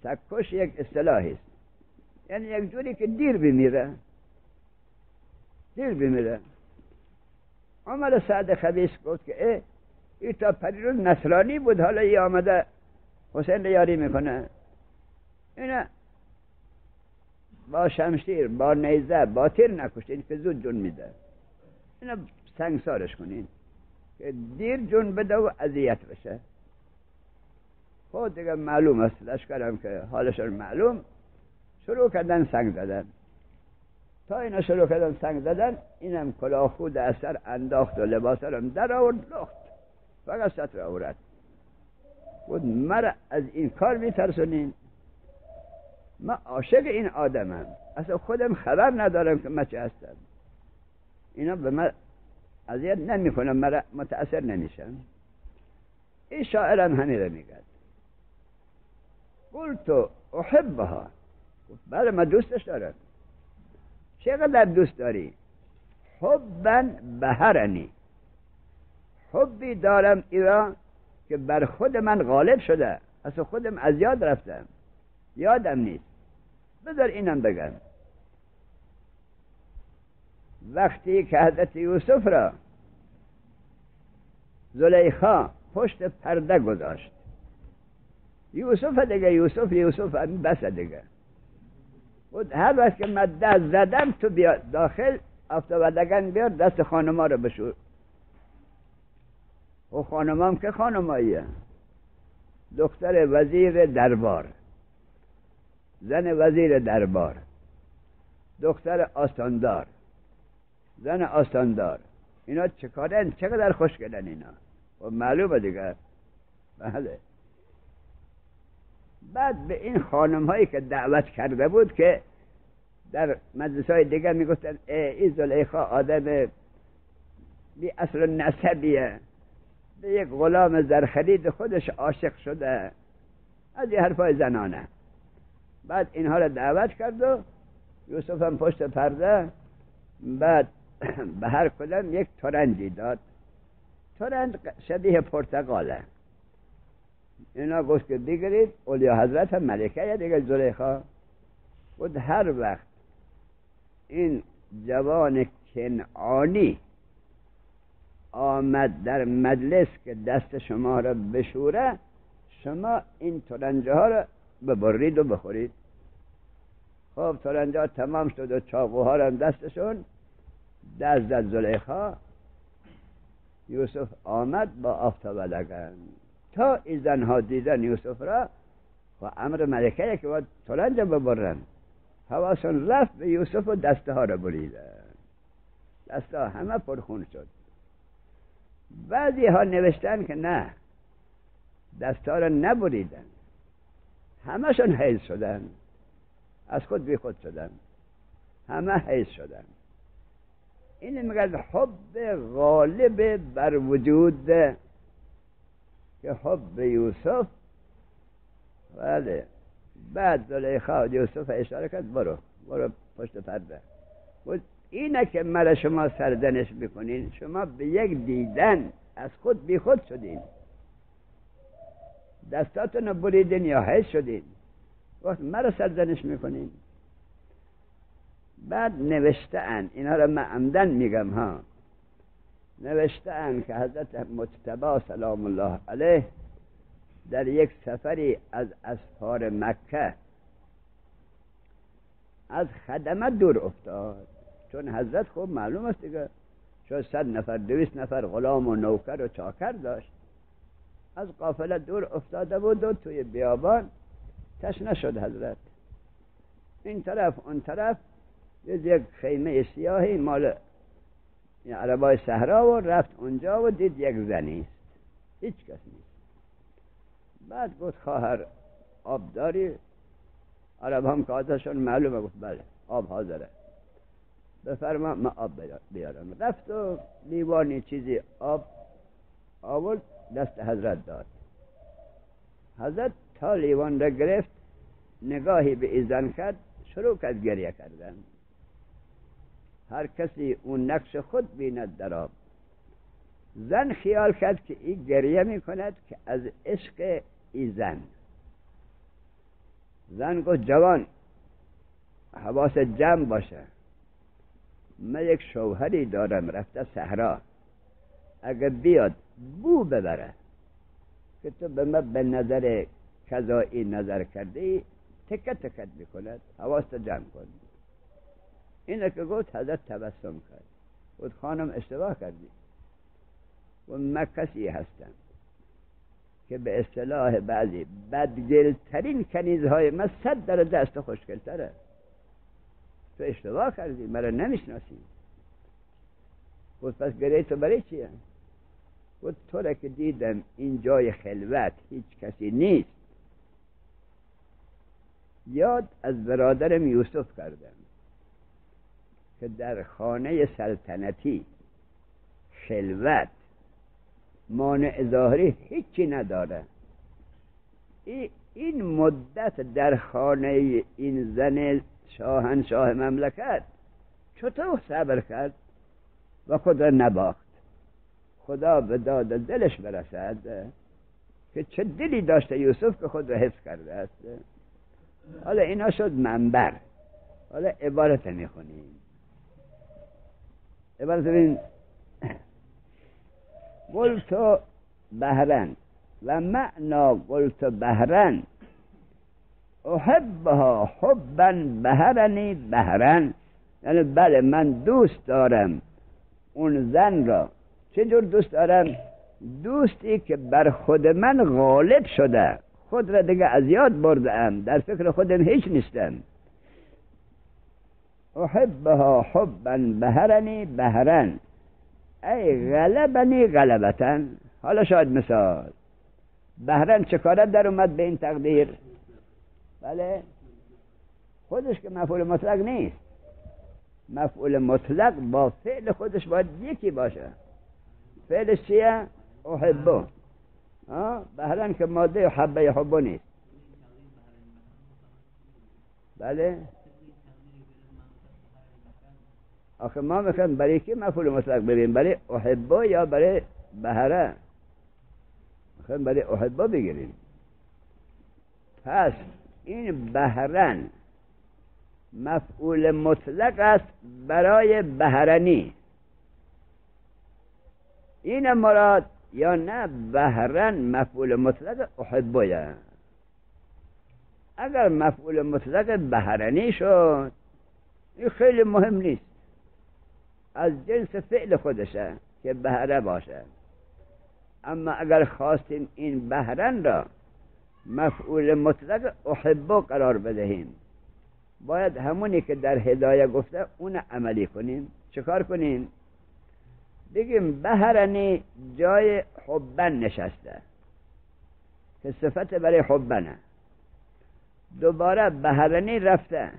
سگکش یک اصطلاحی است، یعنی یک جوری که دیر بمیره. عمر سعد خبیث گفت که این تا پریروز نصرانی بود، حالا ای آمده حسین یاری میکنه. اینا با شمشیر با نیزه با تیر نکشتین که زود جون میده. اینا سنگسارش کنین که دیر جون بده و اذیت بشه. خود دیگه معلوم است، لشکرم که حالشون معلوم، شروع کردن سنگ زدن. تا اینا شروع کردن سنگ زدن، اینم کلاه خود اثر انداخت و لباس هم در آورد لخت، فقط سطر عورت بود. مرا از این کار میترسونین؟ من عاشق این آدمم، اصلا خودم خبر ندارم که من چه هستم. اینا به من اذیت نمیکنم، مرا متأثر نمیشم. این شاعرم همین رو میگه. قلت احبها، بله من دوستش دارم. چقدر دوست داری؟ حبا بهرنی، حبی دارم ایران که بر خود من غالب شده، اصلا خودم از یاد رفتم، یادم نیست. بذار اینم بگم. وقتی که حضرت یوسف را زلیخا پشت پرده گذاشت، یوسف دیگه یوسف بس دیگه بود. هر وقت که من دست زدم تو بیا داخل، افتادگان بیار دست خانما رو بشور. و خانمام که خانماییه، دختر وزیر دربار، زن وزیر دربار، دختر آستاندار، زن آستاندار، اینا چه کارن؟ چقدر خوشگلن اینا. و معلومه دیگر. بله. بعد به این خانم هایی که دعوت کرده بود که در مجلس های دیگر میگفتن این زلیخا آدم بی اصل نسبیه، به یک غلام زرخرید خودش عاشق شده، از این حرفای زنانه. بعد اینها را دعوت کرد و یوسف هم پشت پرده. بعد به هر کدام یک ترنجی داد. ترنج شبیه پرتقاله. اینا گفت که بگیرید. اولیا حضرت هم ملکه دیگه زلیخا بود. هر وقت این جوان کنعانی آمد در مجلس که دست شما را بشوره، شما این ترنجه ها را ببرید و بخورید. خب ترنجه ها تمام شد و چاقوها را دستشون دست زد زلیخا. یوسف آمد با آفتاب لگن تا این زنها دیدن یوسف را و امر ملکه که باید ترنج ببرن، حواسون رفت به یوسف و دسته ها را بریدن. دسته ها همه پرخون شد. بعضی ها نوشتن که نه، دسته ها را نبریدن، همشون حیض شدن، از خود بی خود شدن، همه حیض شدن. این میگه حب غالب بر وجود، که حب یوسف. بله. بعد زلیخا یوسف اشاره کرد برو پشت پرده. بود اینه که مرا شما سرزنش میکنین، شما به یک دیدن از خود بی خود شدین، دستاتون بریدین یا حیض شدین، وقت مرا سرزنش میکنین. بعد نوشته‌اند، اینا را من عمدن میگم ها، نوشته‌اند که حضرت مجتبی سلام الله علیه در یک سفری از اسفار مکه از خدمه دور افتاد. چون حضرت خوب معلوم است دیگه، شاید 100 نفر 200 نفر غلام و نوکر و چاکر داشت. از قافله دور افتاده بود و توی بیابان تشنه شد حضرت. این طرف اون طرف یک خیمه سیاهی مال عربای صحرا و رفت اونجا و دید یک زنی است، هیچ کس نیست. بعد گفت خواهر آب داری؟ عرب هم که آتشون معلومه. گفت بله آب حاضره، بفرما من آب بیارم. رفت و لیوانی چیزی آب آورد دست حضرت داد. حضرت تا لیوان را گرفت، نگاهی به این زن کرد، شروع کرد گریه کردن. هر کسی اون نقش خود بیند در آب. زن خیال کرد که این گریه می کند که از عشق این زن. زن گفت جوان حواس جمع باشه، من یک شوهری دارم رفته صحرا، اگر بیاد بو ببره که تو به من به نظر کذایی نظر کرده، تکت تکت میکند، حواست جمع کن. اینه که گفت حضرت تبسم کرد. گفت خانم اشتباه کردی، و من کسی هستم که به اصطلاح بعضی بدگلترین کنیزهای من 100 درجه از تو خوشگلتره. تو اشتباه کردی، مرا نمیشناسی. گفت پس گریه تو برای چیه؟ گفت تو را که دیدم این جای خلوت هیچ کسی نیست، یاد از برادرم یوسف کردم که در خانه سلطنتی خلوت مانع ظاهری هیچی نداره. این مدت در خانه این زن شاهنشاه مملکت چطور صبر کرد و خود را نباخت؟ خدا به داد دلش برسد که چه دلی داشته یوسف که خود را حفظ کرده است. حالا اینا شد منبر. حالا عبارت میخونیم. عبارت ببین. قلت بهرن و معنا قلت بهرن احبها حبا بهرنی بهرن، یعنی بله من دوست دارم اون زن را. چه جور دوست دارم؟ دوستی که بر خود من غالب شده، خود را دیگه از یاد بردم، در فکر خودم هیچ نیستم. احبها حبا بهرنی بهرن ای غلبنی غلبتن. حالا شاید مثال بهرن چه کارت در اومد به این تقدیر؟ بله خودش که مفعول مطلق نیست، مفعول مطلق با فعل خودش باید یکی باشه. فعلش چیه؟ احبه. بهرن که ماده حبه یحبه نیست. بله آخه ما میخوایم برای کی مفعول مطلق بگیریم؟ برای احبه یا برای بهره؟ میخوایم برای احبه بگیریم. پس این بهرن مفعول مطلق است برای بهرنی. این مراد یا نه بهرن مفعول مطلق احبه؟ اگر مفعول مطلق بهرنی شد این خیلی مهم نیست، از جنس فعل خودشه که بهره باشه. اما اگر خواستیم این بهرن را مفعول مطلق احبه قرار بدهیم، باید همونی که در هدایه گفته اون عملی کنیم. چیکار کنیم؟ بگیم بهرنی جای حبن نشسته که صفت برای حبنه. دوباره بهرنی رفته،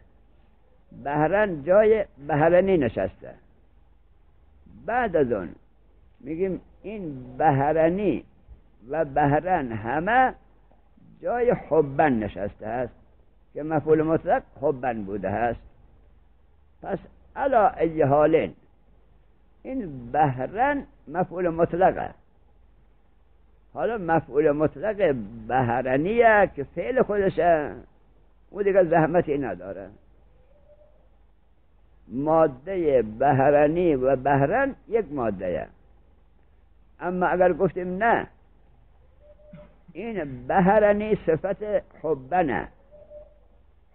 بهرن جای بهرنی نشسته. بعد از اون میگیم این بهرنی و بهرن همه جای حبن نشسته است که مفعول مطلق حبن بوده است. پس علا ای حالین این بهرن مفعول مطلقه. حالا مفعول مطلق بهرنیه که فعل خودشه، او دیگه زحمتی نداره. ماده بهرنی و بهرن یک ماده. اما اگر گفتیم نه این بهرنی صفت حبنه،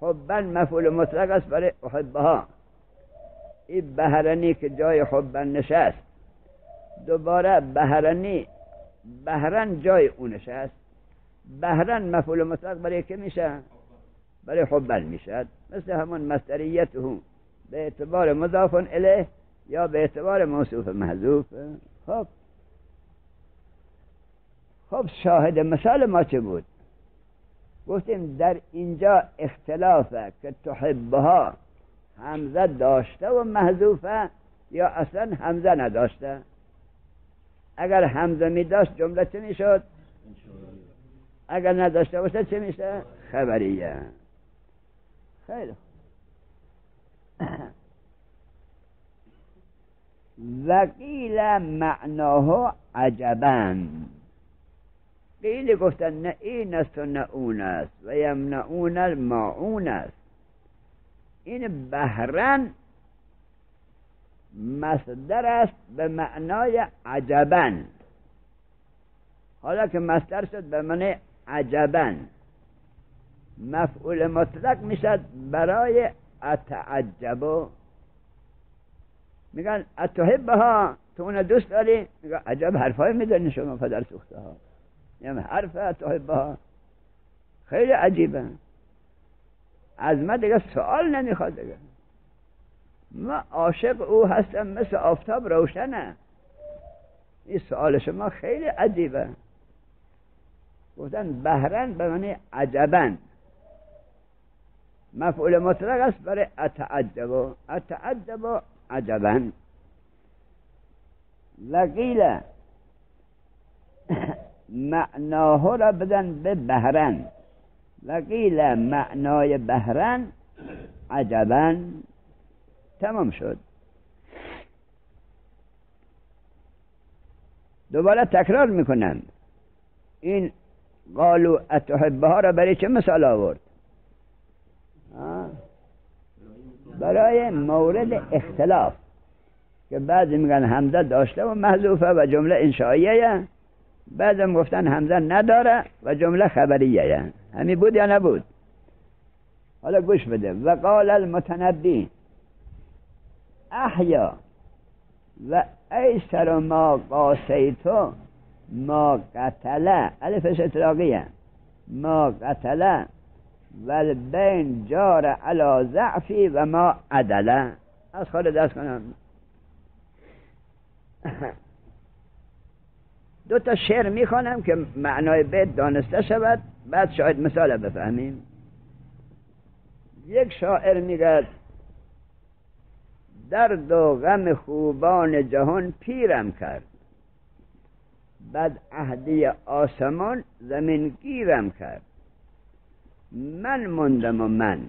حبن مفعول مطلق است برای احبها، این بهرنی که جای حبن نشست، دوباره بهرنی بهرن جای اون نشست، بهرن مفعول مطلق برای که میشه؟ برای حبن میشد. مثل همون مصدریته به اعتبار مضاف الیه یا به اعتبار موصوف محذوف. خب شاهد مثال ما چه بود؟ گفتیم در اینجا اختلافه که تحبها همزه داشته و محذوفه یا اصلا همزه نداشته. اگر همزه می داشت جمله چه می شد؟ اگر نداشته باشه چه میشه؟ خبریه. خیلی وقیل معناه عجبا. قیل گفتن نه این است و نه اون است و یمنعون الماعون است. این بهرن مصدر است به معنای عجبا. حالا که مصدر شد به معنی عجبا، مفعول مطلق میشد برای اتعجبو. میگن اتحبها، تو اون دوست داری؟ میگن عجب حرفای میدونی شما پدر سوخته ها، یعنی حرف اتحبها خیلی عجیبه. از ما دیگه سوال نمیخواد دیگه. ما عاشق او هستم مثل آفتاب روشنه. این سوال شما خیلی عجیبه. گفتن بهرن به معنی عجبن، مفعول مطلق است برای اتعجبو. اتعجبو عجبن. وقیل معناه را بدن به بهرن. وقیل معنای بهرن عجبا. تمام شد. دوباره تکرار میکنم. این قالوا اتحبها را برای چه مثال آورد؟ برای مورد اختلاف که بعضی میگن حمزه داشته و محذوفه و جمله انشائیه، بعضی گفتن حمزه نداره و جمله خبریه. همین بود یا نبود؟ حالا گوش بده. وقال المتنبی احیا و ایسر ما قاسیتو ما قتله. الفش اطلاقیه. ما قتل والبین جار علی ضعفی و ما عدل. از خود دست کنم. دو تا شعر میخوانم که معنای بیت دانسته شود، بعد شاید مثال بفهمیم. یک شاعر میگه درد و غم خوبان جهان پیرم کرد، بد عهدی آسمان زمین گیرم کرد. من ماندم و من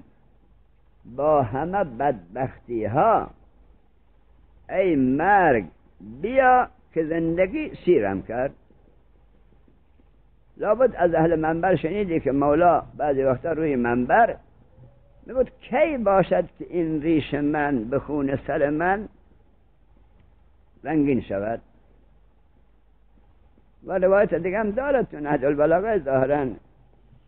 با همه بدبختی ها، ای مرگ بیا که زندگی سیرم کرد. لابد از اهل منبر شنیدی که مولا بعضی وقتا روی منبر میگوید کی باشد که این ریش من به خون سر من رنگین شود. و روایت دیگه هم دارد تو نهج البلاغه ظاهرا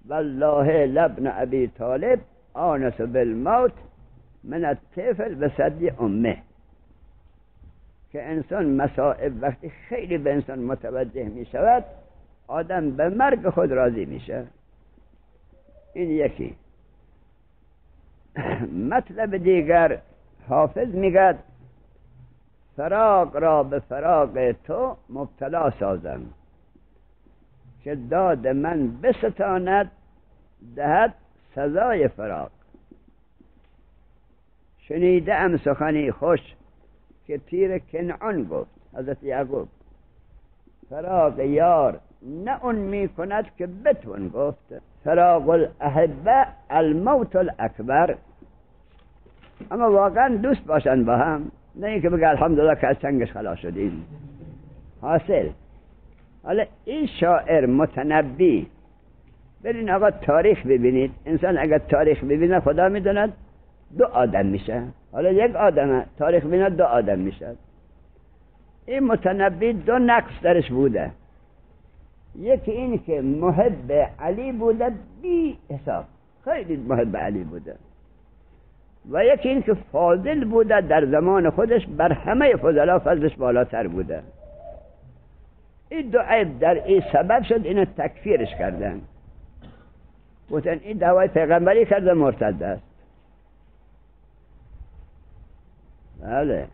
والله لابن ابی طالب آنس بالموت من الطفل به صدی امه، که انسان مصائب وقتی خیلی به انسان متوجه می شود آدم به مرگ خود راضی میشه. این یکی. مطلب دیگر حافظ میگه فراق را به فراق تو مبتلا سازم، که داد من بستاند دهد سزای فراق. شنیده ام سخنی خوش که پیر کنعان گفت، حضرت یعقوب، فراق یار نه اون می کند که بتون گفت. فراق الاحبه الموت الاکبر. اما واقعا دوست باشن با هم، نه اینکه بگه الحمدلله که از چنگش خلاص شدیم. حاصل حالا این شاعر متنبی، برین آقا تاریخ ببینید. انسان اگر تاریخ ببینه خدا میدوند دو آدم میشه. حالا یک آدمه تاریخ ببینه دو آدم میشه. این متنبی دو نقص درش بوده. یکی این که محب علی بوده بی حساب، خیلی محب علی بوده، و یکی این که فاضل بوده، در زمان خودش بر همه فضلا فضلش بالاتر بوده. این دو عیب در این سبب شد اینو تکفیرش کردن، گفتن این دعوای پیغمبری کرده مرتد است. بله.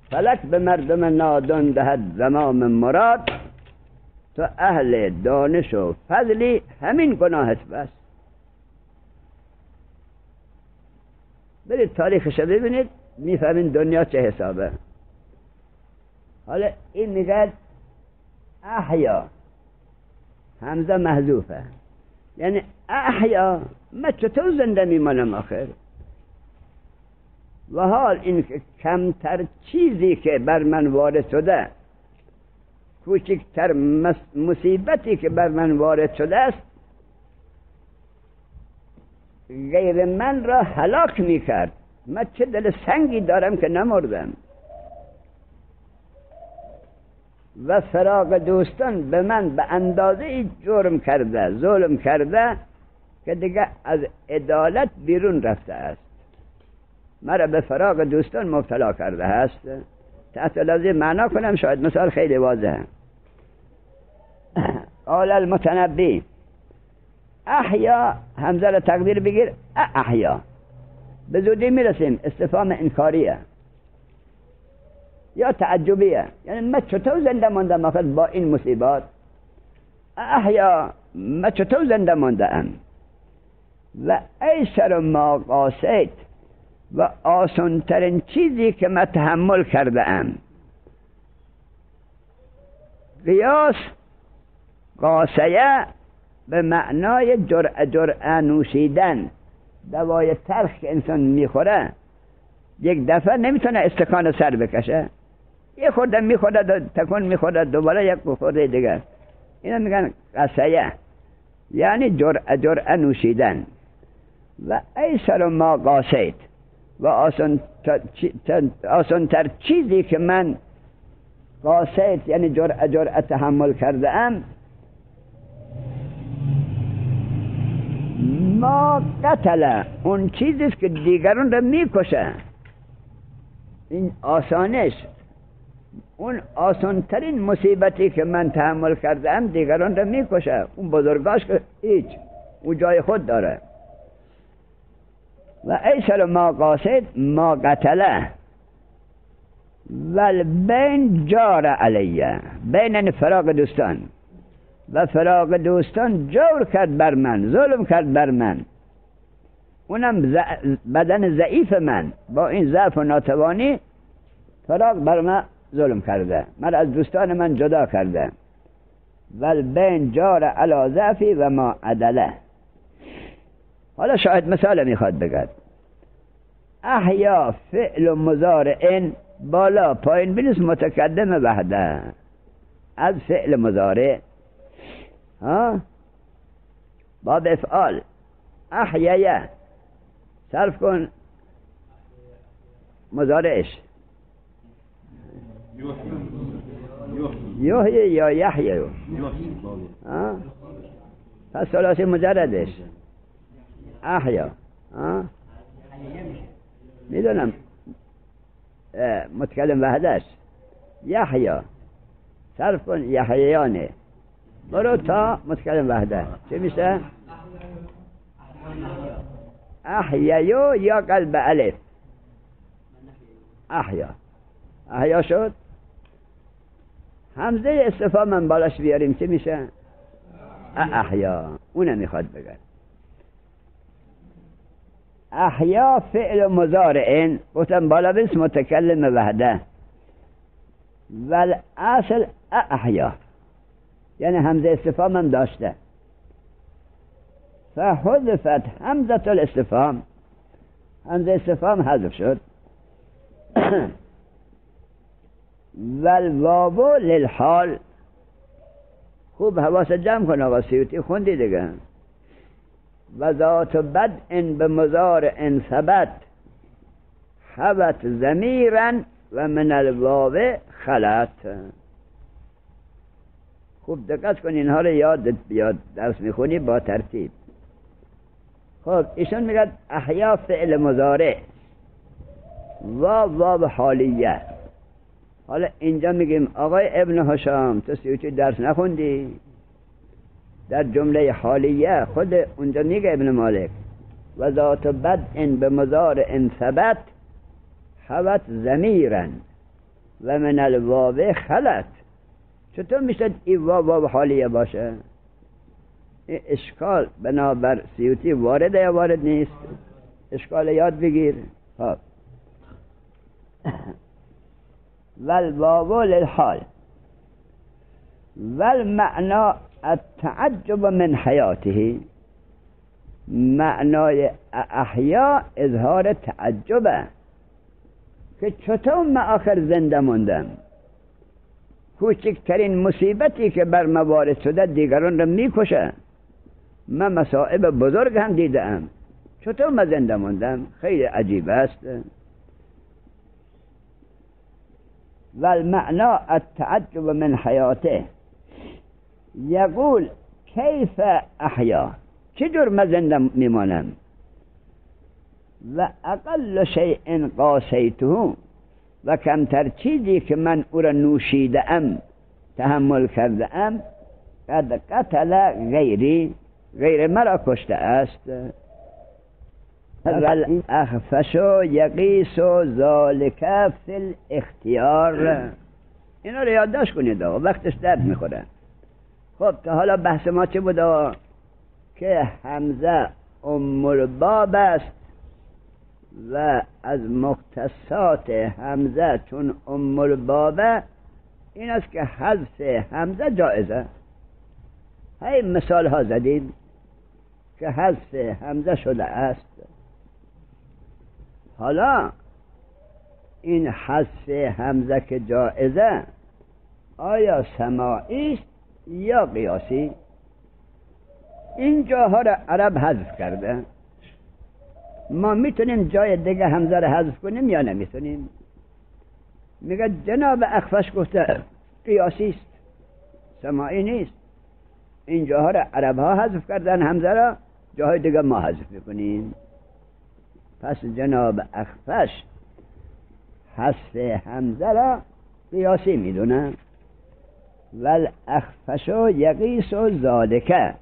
فلک به مردم نادان دهد زمام مراد، تو اهل دانش و فضلی همین گناهت بس. برید تاریخش ببینید میفهمین دنیا چه حسابه. حالا این میگه احیا، همزه محذوفه، یعنی احیا من چطور زنده میمانم آخر. و حال این که کمتر چیزی که بر من وارد شده، کوچکتر مصیبتی که بر من وارد شده است، غیر من را هلاک میکرد. من چه دل سنگی دارم که نمردم. و فراق دوستان به من به اندازه جرم کرده، ظلم کرده که دیگه از عدالت بیرون رفته است. مرا به فراق دوستان مبتلا کرده است. تحت لازم معنا کنم، شاید مثال خیلی واضحه. قال المتنبی احیا، همزه را تقدیر بگیر احیا، به زودی میرسیم. استفهام انکاریه یا تعجبیه، یعنی من چطور زنده ماندم آخر با این مصیبات. احیا، من چطور زنده مانده ام. و ایسر ما قاسیت، و آسانترین چیزی که من تحمل کرده ام. قیاس قاسیه به معنای جرعه نوشیدن. دوای تلخ که انسان میخوره یک دفعه نمیتونه استکان سر بکشه، یه خورده میخوره تکون میخوره دوباره یک خورده دیگر. اینا میگن قاسیه، یعنی جرعه نوشیدن. و ایسر ما قاسیت، و آسانتر چیزی که من قاسیت یعنی جرعه تحمل کرده ام، ما قتل، اون چیزیست که دیگران را میکشه. این آسانش اون آسانترین مصیبتی که من تحمل کردم دیگران را میکشه. اون بزرگاش که هیچ، اون جای خود داره. و ایسر ما قاصد ما قتله والبین جار علیه، بین فراق دوستان و فراق دوستان جور کرد بر من، ظلم کرد بر من. اونم بدن ضعیف من با این ضعف و ناتوانی فراق بر من ظلم کرده، من از دوستان من جدا کرده. والبین جار علی ضعفی و ما عدله. حالا شاید مثال میخواد بگد. احیا فعل مضارع بالا پایین بنویس متقدم وحده از فعل مضارع باب افعال. احیایه صرف کن مضارعش یحیی یا یحیی، پس ثلاثی مجردش احیا. میدونم متکلم وحدش یحیا صرف کن یحییانه، برو تا متکلم وحده چه میشه؟ احیایو یا قلب الف احیا. احیا شد. همزه استفهام من بالاش بیاریم چه میشه؟ احیا. اونم میخواد بگن احیا فعل مضارع گفتم بالا بس متکلم وحده ول اصل احیا، یعنی همزه استفهام هم داشته. فحذفت همزه الاستفهام، همزه استفهام حذف شد. والواو للحال. خوب حواس جمع کن آقا سیوطی خوندی دیگه. و ذات بدء بمضارع ثبت حوت ضمیرا و من الواو خلت. خوب دقت کن اینها رو یادت بیاد درس میخونی با ترتیب. خب ایشون میگه احیا فعل مضارع و واو حالیه. حالا اینجا میگیم آقای ابن هشام تو سیوطی درس نخوندی؟ در جمله حالیه خود اونجا میگه ابن مالک و ذات بدء بمضارع ثبت حوت ضمیرا و من الواو خلت. چطور میشه این واو حالیه باشه؟ این اشکال بنابر سیوطی وارد یا وارد نیست؟ اشکال یاد بگیر. خب والواو للحال والمعنى التعجب من حیاته. معنای احیا اظهار تعجبه که چطور من آخر زنده موندم. کوچکترین مصیبتی که بر من وارد شده دیگران را میکشه. من مصائب بزرگ هم دیدم، چطور من زنده موندم؟ خیلی عجیب است. والمعنى التعجب من حیاته یقول کیف احیا، چجور من زنده میمانم؟ و اقل شیء قاسیته، و کمتر چیزی که من او را نوشیده ام تحمل کرده ام قد قتل غیری، غیر مرا کشته است. والاخفش یقیس ذالک فی الاختیار. اینا رو یادداشت کنید وقتش درد میخوره. خب تا حالا بحث ما چه بوده؟ که حمزه ام الباب است و از مختصات حمزه چون ام البابه این است که حذف حمزه جائزه. هی مثال ها زدید که حذف حمزه شده است. حالا این حذف حمزه که جائزه آیا سماعی است یا قیاسی؟ این جاها را عرب حذف کرده. ما میتونیم جای دیگه حمزه را حذف کنیم یا نمیتونیم؟ میگه جناب اخفش گفته قیاسی است، سماعی نیست. این جاها را عرب ها حذف کردن حمزه را، جاهای دیگه ما حذف میکنیم. پس جناب اخفش حذف حمزه را قیاسی میدونه. والاخفش یقیس ذالکه.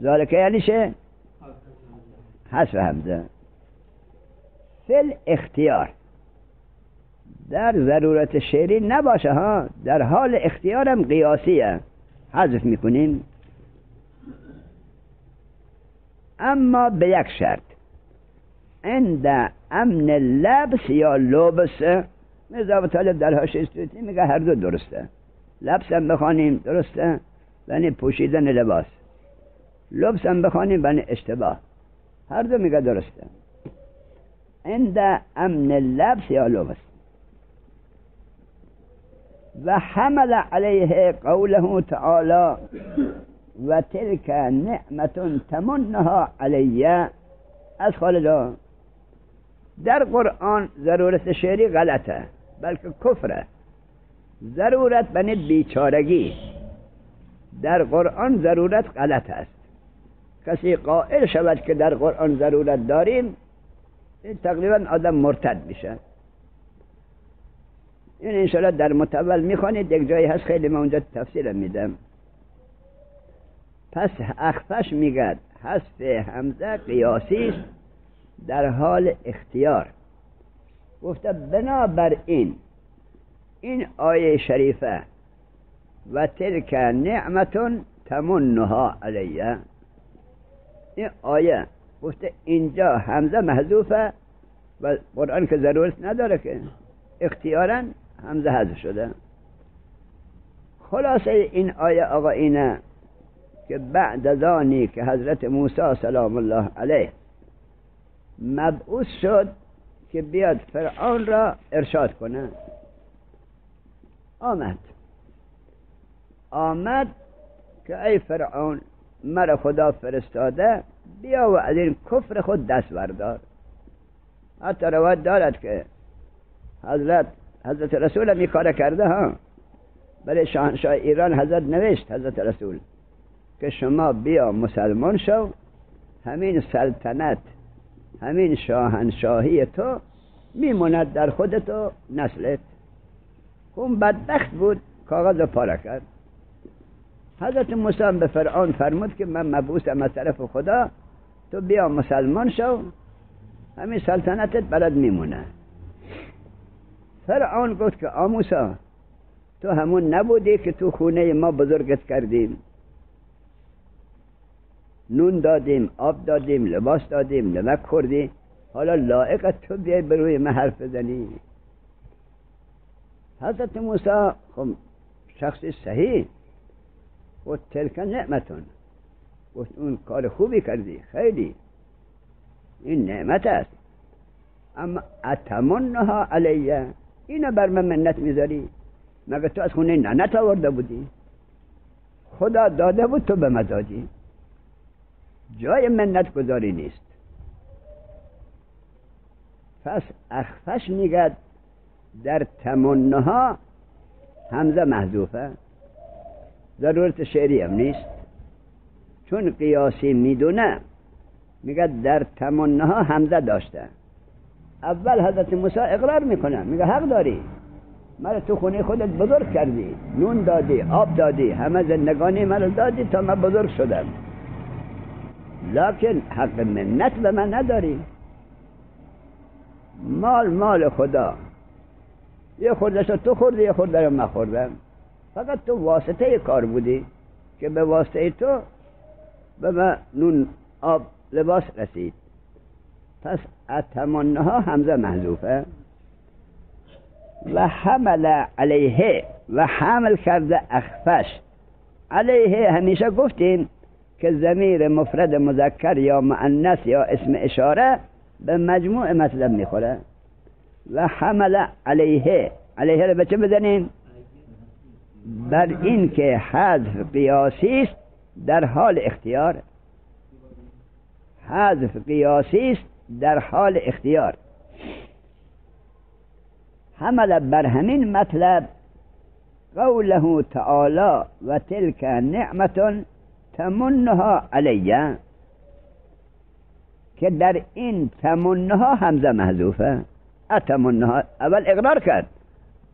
ذالکه یعنی چه؟ حذف همزه. فل اختیار در ضرورت شعری نباشه ها، در حال اختیارم قیاسیه، حذف میکنیم. اما به یک شرط، عند امن لبس یا لبس. میرزا طالب در حاشیه استوتی میگه هر دو درسته. لبس هم بخوانیم درسته، یعنی پوشیدن لباس. لبس هم بخوانیم یعنی اشتباه. هر دو میگه درسته. عند امن لبس یا لبس. و حمل علیه قوله تعالی و تلک نعمت تمنها علیه. از خالدا در قرآن ضرورت شعری غلطه، بلکه کفره. ضرورت بنی بیچارگی، در قرآن ضرورت غلط است. کسی قائل شود که در قرآن ضرورت داریم، این تقریبا آدم مرتد میشه. این انشاءالله در متول میخوانید، یک جایی هست خیلی من اونجا تفسیر میدم. پس اخفش میگد حذف همزه قیاسی است در حال اختیار. گفته بنابر این آیه شریفه و تلک نعمت تمنها علیه، این آیه گفته اینجا همزه محذوفه و قرآن که ضرورت نداره که اختیارا همزه حذف شده. خلاصه این آیه آقا اینه که بعد از آنی که حضرت موسی سلام الله علیه مبعوث شد که بیاد فرعون را ارشاد کنه، آمد که ای فرعون، مرا خدا فرستاده، بیا و از این کفر خود دست بردار. حتی روایت دارد که حضرت رسول هم این کار کرده ها. برای شاهنشاه ایران حضرت نوشت، حضرت رسول، که شما بیا مسلمان شو، همین سلطنت، همین شاهنشاهی تو میموند در خودت و نسلت. اون بدبخت بود، کاغذ پاره کرد. حضرت موسی به فرعون فرمود که من مبعوثم از طرف خدا، تو بیا مسلمان شو، همین سلطنتت برات میمونه. فرعون گفت که موسی، تو همون نبودی که تو خونه ما بزرگت کردیم، نون دادیم، آب دادیم، لباس دادیم، نمک خوردی، حالا لایق تو بیای به روی من حرف بزنی؟ حضرت موسی خب شخصی صحیح و تلک نعمتون، گفت اون کار خوبی کردی، خیلی این نعمت است، اما اتمنها علیه، اینو بر من منت میذاری؟ مگه تو از خونه ننت آورده بودی؟ خدا داده بود تو به من دادی، جای منت گذاری نیست. پس اخفش میگد در تمنها همزه محذوفه، ضرورت شعری هم نیست، چون قیاسی میدونه میگه در تمنها همزه داشته. اول حضرت موسی اقرار میکنه، میگه حق داری، مرا تو خونه خودت بزرگ کردی، نون دادی، آب دادی، همه زندگانی مرا دادی تا من بزرگ شدم، لکن حق منت به من نداری. مال خدا، یه خوردهش تو خوردی، یه خورده رو من خوردم، فقط تو واسطه کار بودی که به واسطه تو به من نون، آب، لباس رسید. پس اتمنها همزه محذوفه. و حمل علیه، و حمل کرده اخفش. علیه همیشه گفتیم که ضمیر مفرد مذکر یا مؤنث یا اسم اشاره به مجموع مطلب میخوره. و حمل علیه، علیه رو به چه بزنیم؟ بر این که حذف قیاسی است در حال اختیار. حذف قیاسی است در حال اختیار. حمل بر همین مطلب قوله تعالی و تلک نعمت تمنها علیه، که در این تمنها همزه محذوفه. اتمنها اول اقرار کرد،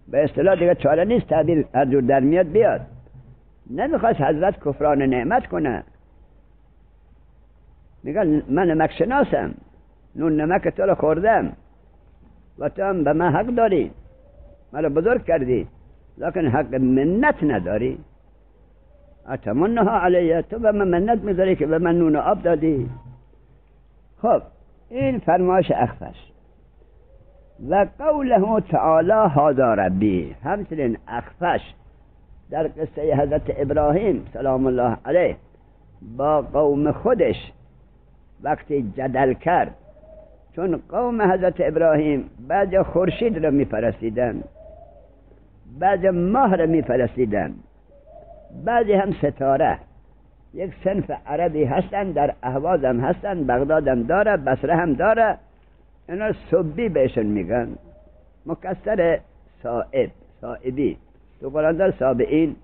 به اصطلاح دیگه چاره نیست، تعبیر هر جور در میاد بیاد. نمیخواست حضرت کفران نعمت کنه، میگن من نمک شناسم، نون نمک تو رو خوردم و تو هم به من حق داری، مرا بزرگ کردی، لکن حق منت نداری. اتمنها علیه، تو به من منت میذاری که به من نون و آب دادی. خب این فرمایش اخفش. و قوله تعالی هذا ربی، همچنین اخفش در قصه حضرت ابراهیم سلام الله علیه با قوم خودش وقتی جدل کرد، چون قوم حضرت ابراهیم بعضی خورشید را میپرستیدن، بعضی ماه را میپرستیدن، بعضی هم ستاره. یک صنف عربی هستن، در اهواز هم هستن، بغداد هم داره، بصره هم داره، اینا صبی بهشون میگن، مکسر صائب، صائبی، تو قرآن دار صابئین.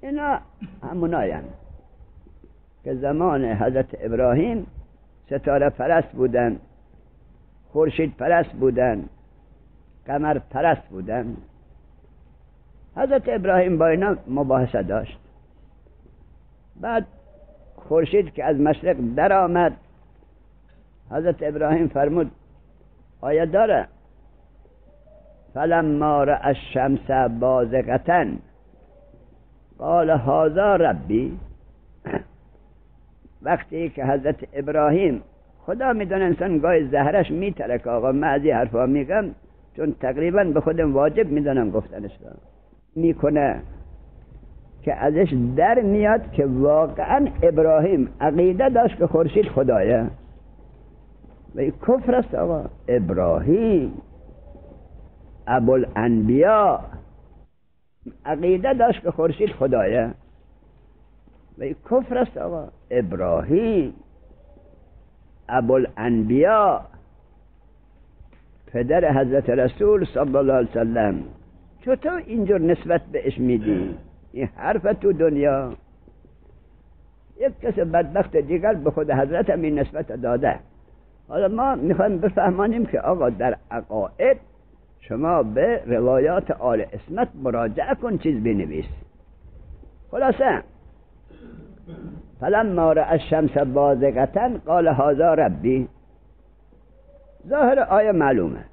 اینا هموناین که زمان حضرت ابراهیم ستاره پرست بودن، خورشید پرست بودن، قمر پرست بودن. حضرت ابراهیم با اینا مباحثه داشت. بعد خورشید که از مشرق در آمد، حضرت ابراهیم فرمود آیه داره فلما رأى الشمس بازغة قال هذا ربی. وقتی که حضرت ابراهیم، خدا میدونه انسان گاهی زهرش میترک، آقا من از این حرفا میگم چون تقریبا به خودم واجب میدونم گفتنش دارم، میکنه که ازش در میاد که واقعا ابراهیم عقیده داشت که خورشید خدایه و این کفر است. آقا ابراهیم ابوالانبیا عقیده داشت که خورشید خدایه و این کفر است. آقا ابراهیم ابوالانبیا پدر حضرت رسول صلی الله علیه وسلم، چطور اینجور نسبت بهش میدی؟ این حرف تو دنیا. یک کس بدبخت دیگر به خود حضرت هم این نسبت داده. حالا ما میخوایم بفهمانیم که آقا در عقاید شما به روایات آل عصمت مراجعه کن، چیز بنویس. خلاصه فلما رأى الشمس بازغة قال هذا ربی، ظاهر آیه معلومه،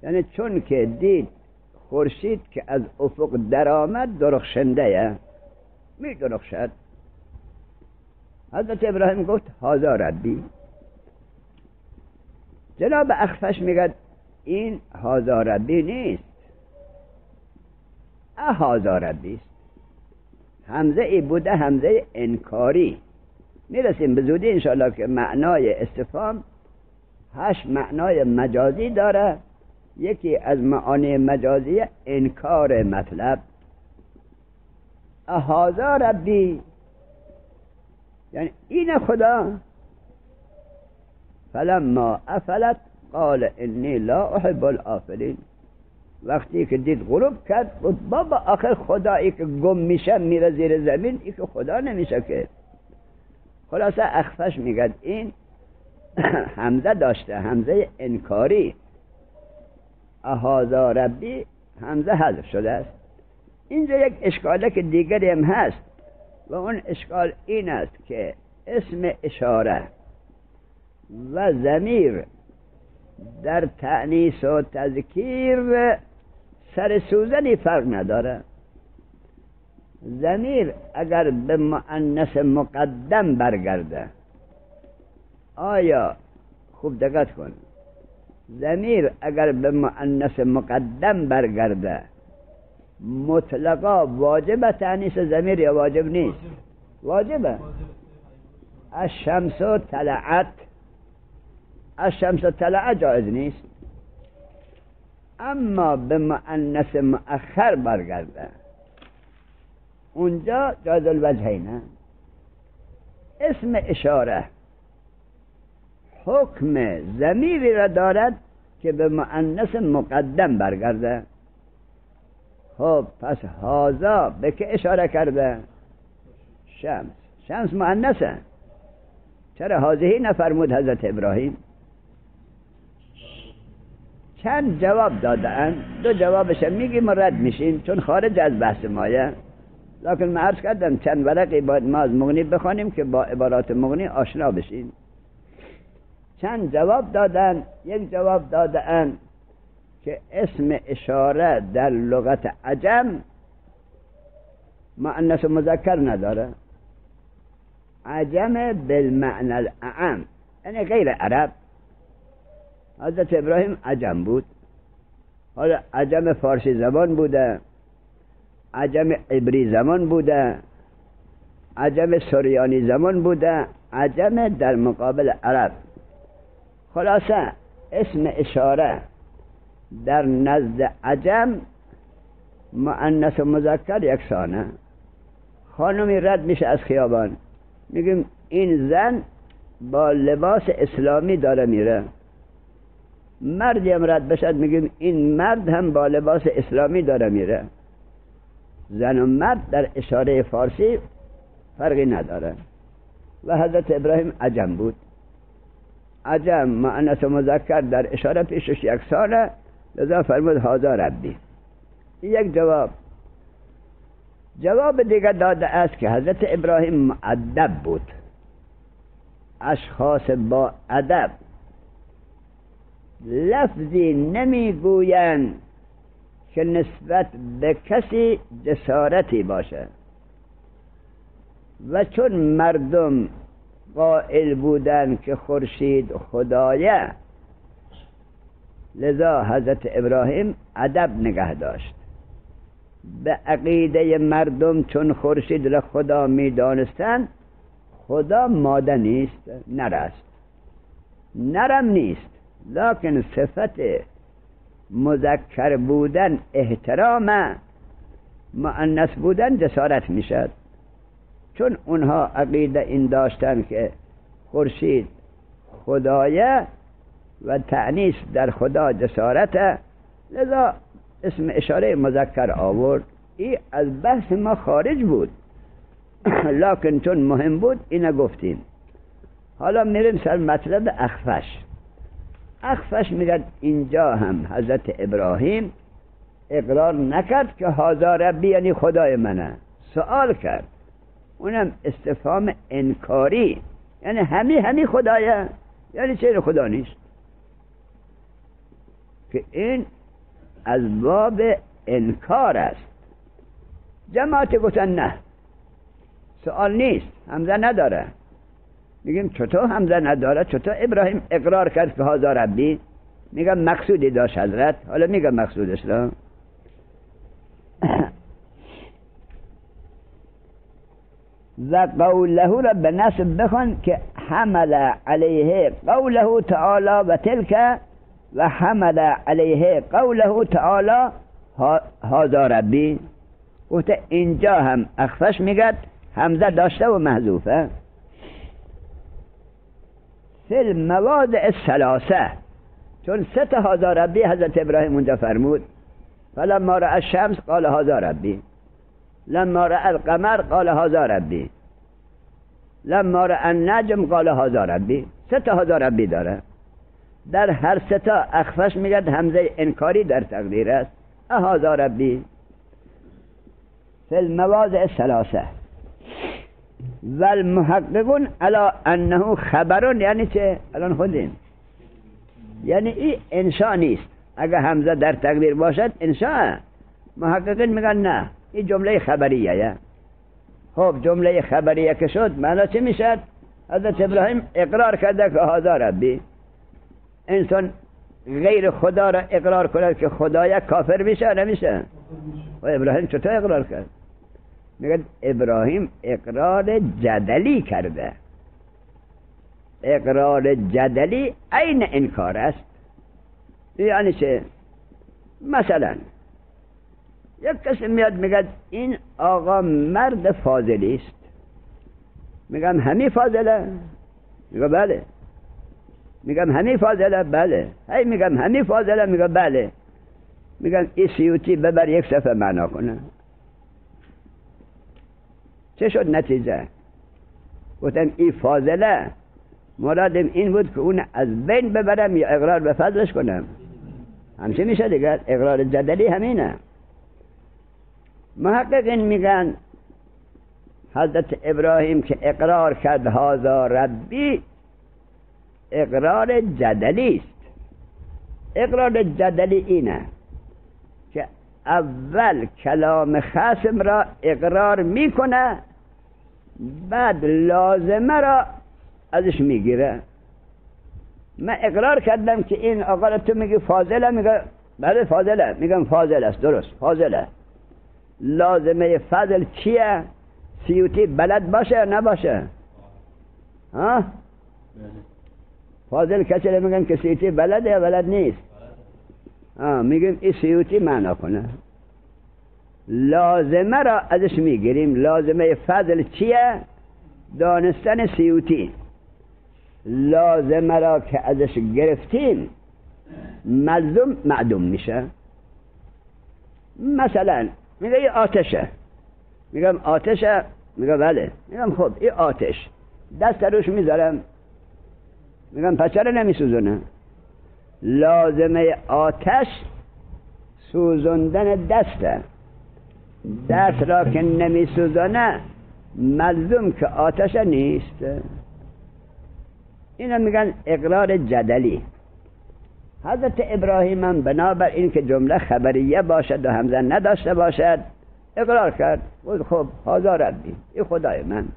یعنی چون که دید خورشید که از افق در آمد درخشنده می درخشد، حضرت ابراهیم گفت هذا ربی. جناب اخفش میگه این هذا ربی نیست، هذا ربی است. همزه ای بوده، همزه انکاری. میرسیم به زودی انشاءالله که معنای استفهام 8 معنای مجازی داره. یکی از معانی مجازی انکار مطلب. هذا ربی یعنی این خدا. فلما افلت قال انی لا احب الافلین، وقتی که دید غروب کرد گفت بابا آخر خدایی که گم میشه میره زیر زمین، این که خدا نمیشه که. خلاصه اخفش میگد این همزه داشته، همزه انکاری. هذا ربی همزه حذف شده است. اینجا یک اشکاله که دیگری هم هست و اون اشکال این است که اسم اشاره و ضمیر در تأنیث و تذکیر سر سوزنی فرق نداره. ضمیر اگر به مؤنث مقدم برگرده، آیا خوب دقت کن، ضمیر اگر به مؤنث مقدم برگرده مطلقا واجب تأنیث ضمیر یا واجب نیست؟ واجبه. الشمس طلعت، الشمس طلعت جایز نیست. اما به مؤنث مؤخر برگرده اونجا جایز الوجهینه. اسم اشاره حکم ضمیری را دارد که به مؤنث مقدم برگرده. خب پس هذا به که اشاره کرده؟ شمس. شمس مؤنثه، چرا هذه نفرمود حضرت ابراهیم؟ چند جواب دادن، دو جوابش میگیم و رد میشیم چون خارج از بحث مایه، لکن من عرض کردم چند ورقی باید ما از مغنی بخوانیم که با عبارات مغنی آشنا بشیم. چند جواب دادن. یک جواب دادن که اسم اشاره در لغت عجم مؤنث و مذکر نداره، عجم بالمعنى الاعم، یعنی غیر عرب. حضرت ابراهیم عجم بود، حالا عجم فارسی زبان بوده، عجم عبری زمان بوده، عجم سریانی زمان بوده، عجم در مقابل عرب. خلاصه اسم اشاره در نزد عجم مؤنث و مذکر یکسانه. خانمی رد میشه از خیابان، میگیم این زن با لباس اسلامی داره میره. مردی هم رد بشد میگیم این مرد هم با لباس اسلامی داره میره. زن و مرد در اشاره فارسی فرقی نداره. و حضرت ابراهیم عجم بود. عجم مؤنث و مذکر در اشاره پیشش یکسانه، لذا فرمود هذا ربی. یک جواب. جواب دیگر داده است که حضرت ابراهیم مؤدب بود، اشخاص با ادب لفظی نمیگویند که نسبت به کسی جسارتی باشه، و چون مردم قائل بودن که خورشید خدایه، لذا حضرت ابراهیم ادب نگه داشت. به عقیده مردم چون خورشید را خدا می دانستند، خدا ماده نیست، نر است، نرم نیست، لکن صفت مذکر بودن احترام، مؤنث بودن جسارت میشد. چون اونها عقیده این داشتن که خورشید خدایه و تأنیث در خدا جسارته، لذا اسم اشاره مذکر آورد. این از بحث ما خارج بود لکن چون مهم بود اینو گفتیم. حالا میریم سر مطلب اخفش. اخفش میگه اینجا هم حضرت ابراهیم اقرار نکرد که هذا ربی یعنی خدای منه، سوال کرد، اونم استفهام انکاری، یعنی همی خدایه، یعنی چه خدا نیست، که این از باب انکار است. جماعت گفتن نه، سوال نیست، همزه نداره. میگیم چطور همزه نداره؟ چطور ابراهیم اقرار کرد که هذا ربی؟ میگم مقصودی داشت حضرت. حالا میگم مقصودش را. و قوله را به نسب بخون که حمل علیه قوله تعالی و تلک، و حمل علیه قوله تعالی هذا ربی. گفته اینجا هم اخفش میگد همزه داشته و محذوفه. فی المواضع الثلاثه، چون سه تا هذا ربی حضرت ابراهیم اونجا فرمود. فلما رأى الشمس قال هذا ربی، لما رأى القمر قال هذا ربی، لما رأى النجم قال هذا ربی. سه تا هذا ربی داره. در هر سه تا اخفش میگد همزه انکاری در تقدیر است. هذا ربی فی المواضع الثلاثه. و المحققون علی انه خبرون، یعنی چه؟ الان خودین، یعنی این انشاء نیست. اگر همزه در تقدیر باشد انشاء. محققین میگن نه، این جمله خبریه. خب جمله خبریه که شد معنا چه میشد؟ حضرت ابراهیم اقرار کرده که هذا ربی. انسان غیر خدا را اقرار کند که خدای کافر میشه نمیشه؟ و ابراهیم چطور اقرار کرد؟ میگه ابراهیم اقرار جدلی کرده. اقرار جدلی عین انکار است. یعنی چه؟ مثلا یک کسی میاد میگه این آقا مرد فاضلی است. میگم همی فاضله؟ میگه بله. میگم همی فاضله؟ بله. هی میگم همی فاضله؟ میگه بله. میگم این سیوتی ببر یک صفحه معنا کنه. چه شد نتیجه؟ گفتم این فاضله مرادم این بود که اون از بین ببرم یا اقرار به فضلش کنم؟ همچه میشه دیگر. اقرار جدلی همینه. محققین میگن حضرت ابراهیم که اقرار کرد هذا ربی، اقرار جدلی است. اقرار جدلی اینه که اول کلام خصم را اقرار میکنه، بعد لازمه را ازش میگیره. من اقرار کردم که این آقا را تو میگی فاضله، میگه بله فاضله، میگم فاضل است، درست فاضله. لازمه فضل چیه؟ سیوطی بلد باشه یا نباشه؟ ها؟ فاضل کسی را میگن که سیوطی بلده یا بلد نیست؟ میگیم این سیوطی معنا کنه. لازمه را ازش میگیریم. لازمه فضل چیه؟ دانستن سیوطی. لازمه را که ازش گرفتیم ملزوم معدوم میشه. مثلا میگه این آتشه، میگم آتشه، میگه بله، میگم خب این آتش، دست روش میذارم، میگم پس چرا نمیسوزونه؟ لازمه آتش سوزوندن دسته. دست را که نمیسوزونه ملزوم که آتش نیست. اینا میگن اقرار جدلی. حضرت ابراهیم هم بنابر این که جمله خبریه باشد و همزه نداشته باشد اقرار کرد. خب هذا ربی، این خدای من.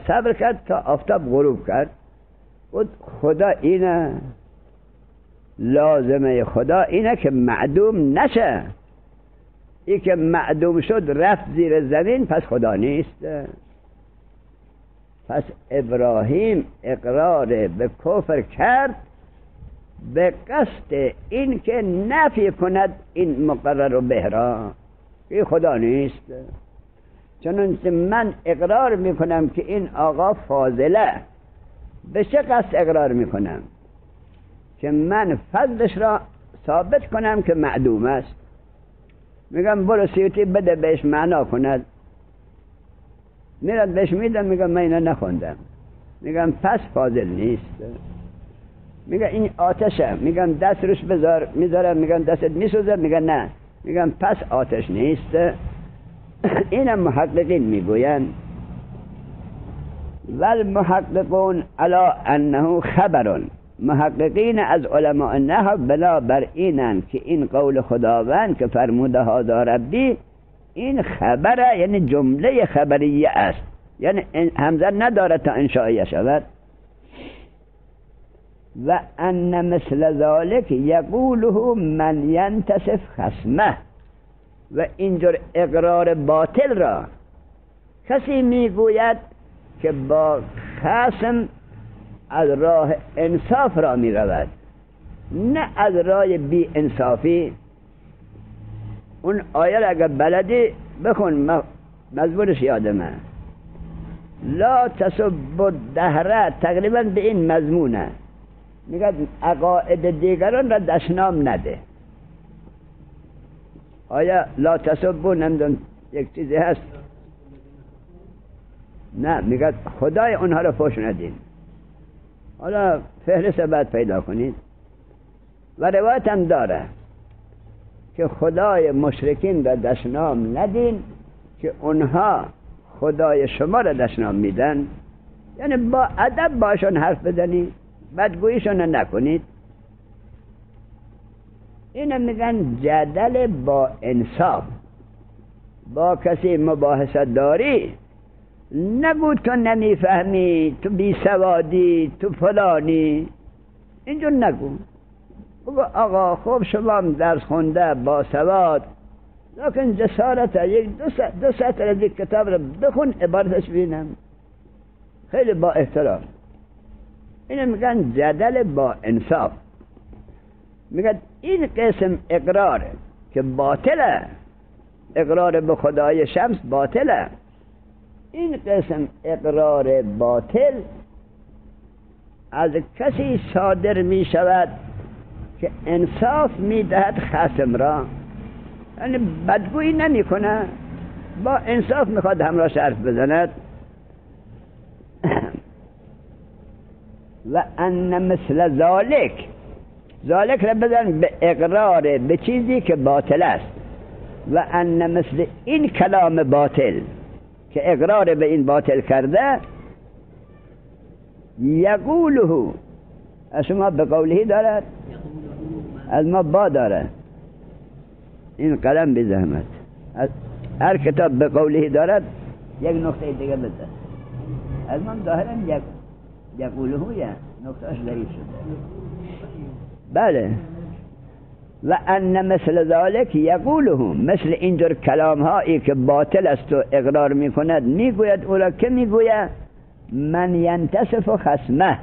صبر کرد تا آفتاب غروب کرد. خدا اینه. لازمه خدا اینه که معدوم نشه. این که معدوم شد رفت زیر زمین، پس خدا نیست. پس ابراهیم اقرار به کفر کرد به قصد این که نفی کند این مقرر و بهرا، این خدا نیست. چنانچه من اقرار میکنم که این آقا فاضله. به چه قصد اقرار میکنم؟ که من فضلش را ثابت کنم که معدوم است. میگم برو سیوطی بده بهش معنا کند، میرد بهش میدم، میگم من اینا نخوندم، میگم پس فاضل نیست. میگم این آتشه، میگم دست روش بذار، میذارم، میگم دستت میسوزه، میگم نه، میگم پس آتش نیست. اینم محققین میگوین والمحققون علی انه خبرون. محققین از علماء نحو بنابر اینند که این قول خداوند که فرموده هذا ربی، این خبره، یعنی جمله خبریه است، یعنی همزه نداره تا انشائیه شود. و ان مثل ذلك یقوله من ینتصف خصمه. و اینجور اقرار باطل را کسی میگوید که با خصم از راه انصاف را می رود، نه از راه بی انصافی. اون آیه را اگر بلدی بخون، مضمونش یادمه. لا تسب الدهر، تقریبا به این مضمونه. میگه عقاید دیگران را دشنام نده. آیا لا تسبو نمیدون یک چیزی هست؟ نه، میگه خدای اونها را فحش ندین. حالا فهرست بعد پیدا کنید. و روایت هم داره که خدای مشرکین را دشنام ندین که اونها خدای شما را دشنام میدن. یعنی با ادب باشون حرف بزنید، بدگوییشون نکنید. اینو میگن جدل با انصاف. با کسی مباحثه داری، نگو تو نمیفهمی، تو بی سوادی، تو فلانی، اینجور نگو. بگو آقا خوب شما درس خونده با سواد، لیکن جسارت یک دو سطر از یک کتاب رو بخون، عبارتش بینم، خیلی با احترام. اینو میگن جدل با انصاف. میگن این قسم اقراره که باطله، اقرار به خدای شمس باطله. این قسم اقرار باطل از کسی صادر می شود که انصاف می دهد خصم را، یعنی بدگویی نمی کنه، با انصاف می خواد همراه حرف بزند. و ان مثل ذالک، ذالک را بزن به اقرار به چیزی که باطل است و ان مثل این کلام باطل که اقرار به این باطل کرده یقوله از شما به قوله دارد از ما با داره این قلم بی زحمت هر کتاب به قوله دارد یک نقطه دیگه بده از من ظاهرا یقوله نقطهش ضعیف شده بله و ان مثل ذالک یقوله مثل اینجور کلام هایی که باطل است و اقرار میکند میگوید او را که میگوید من ینتصف خصمه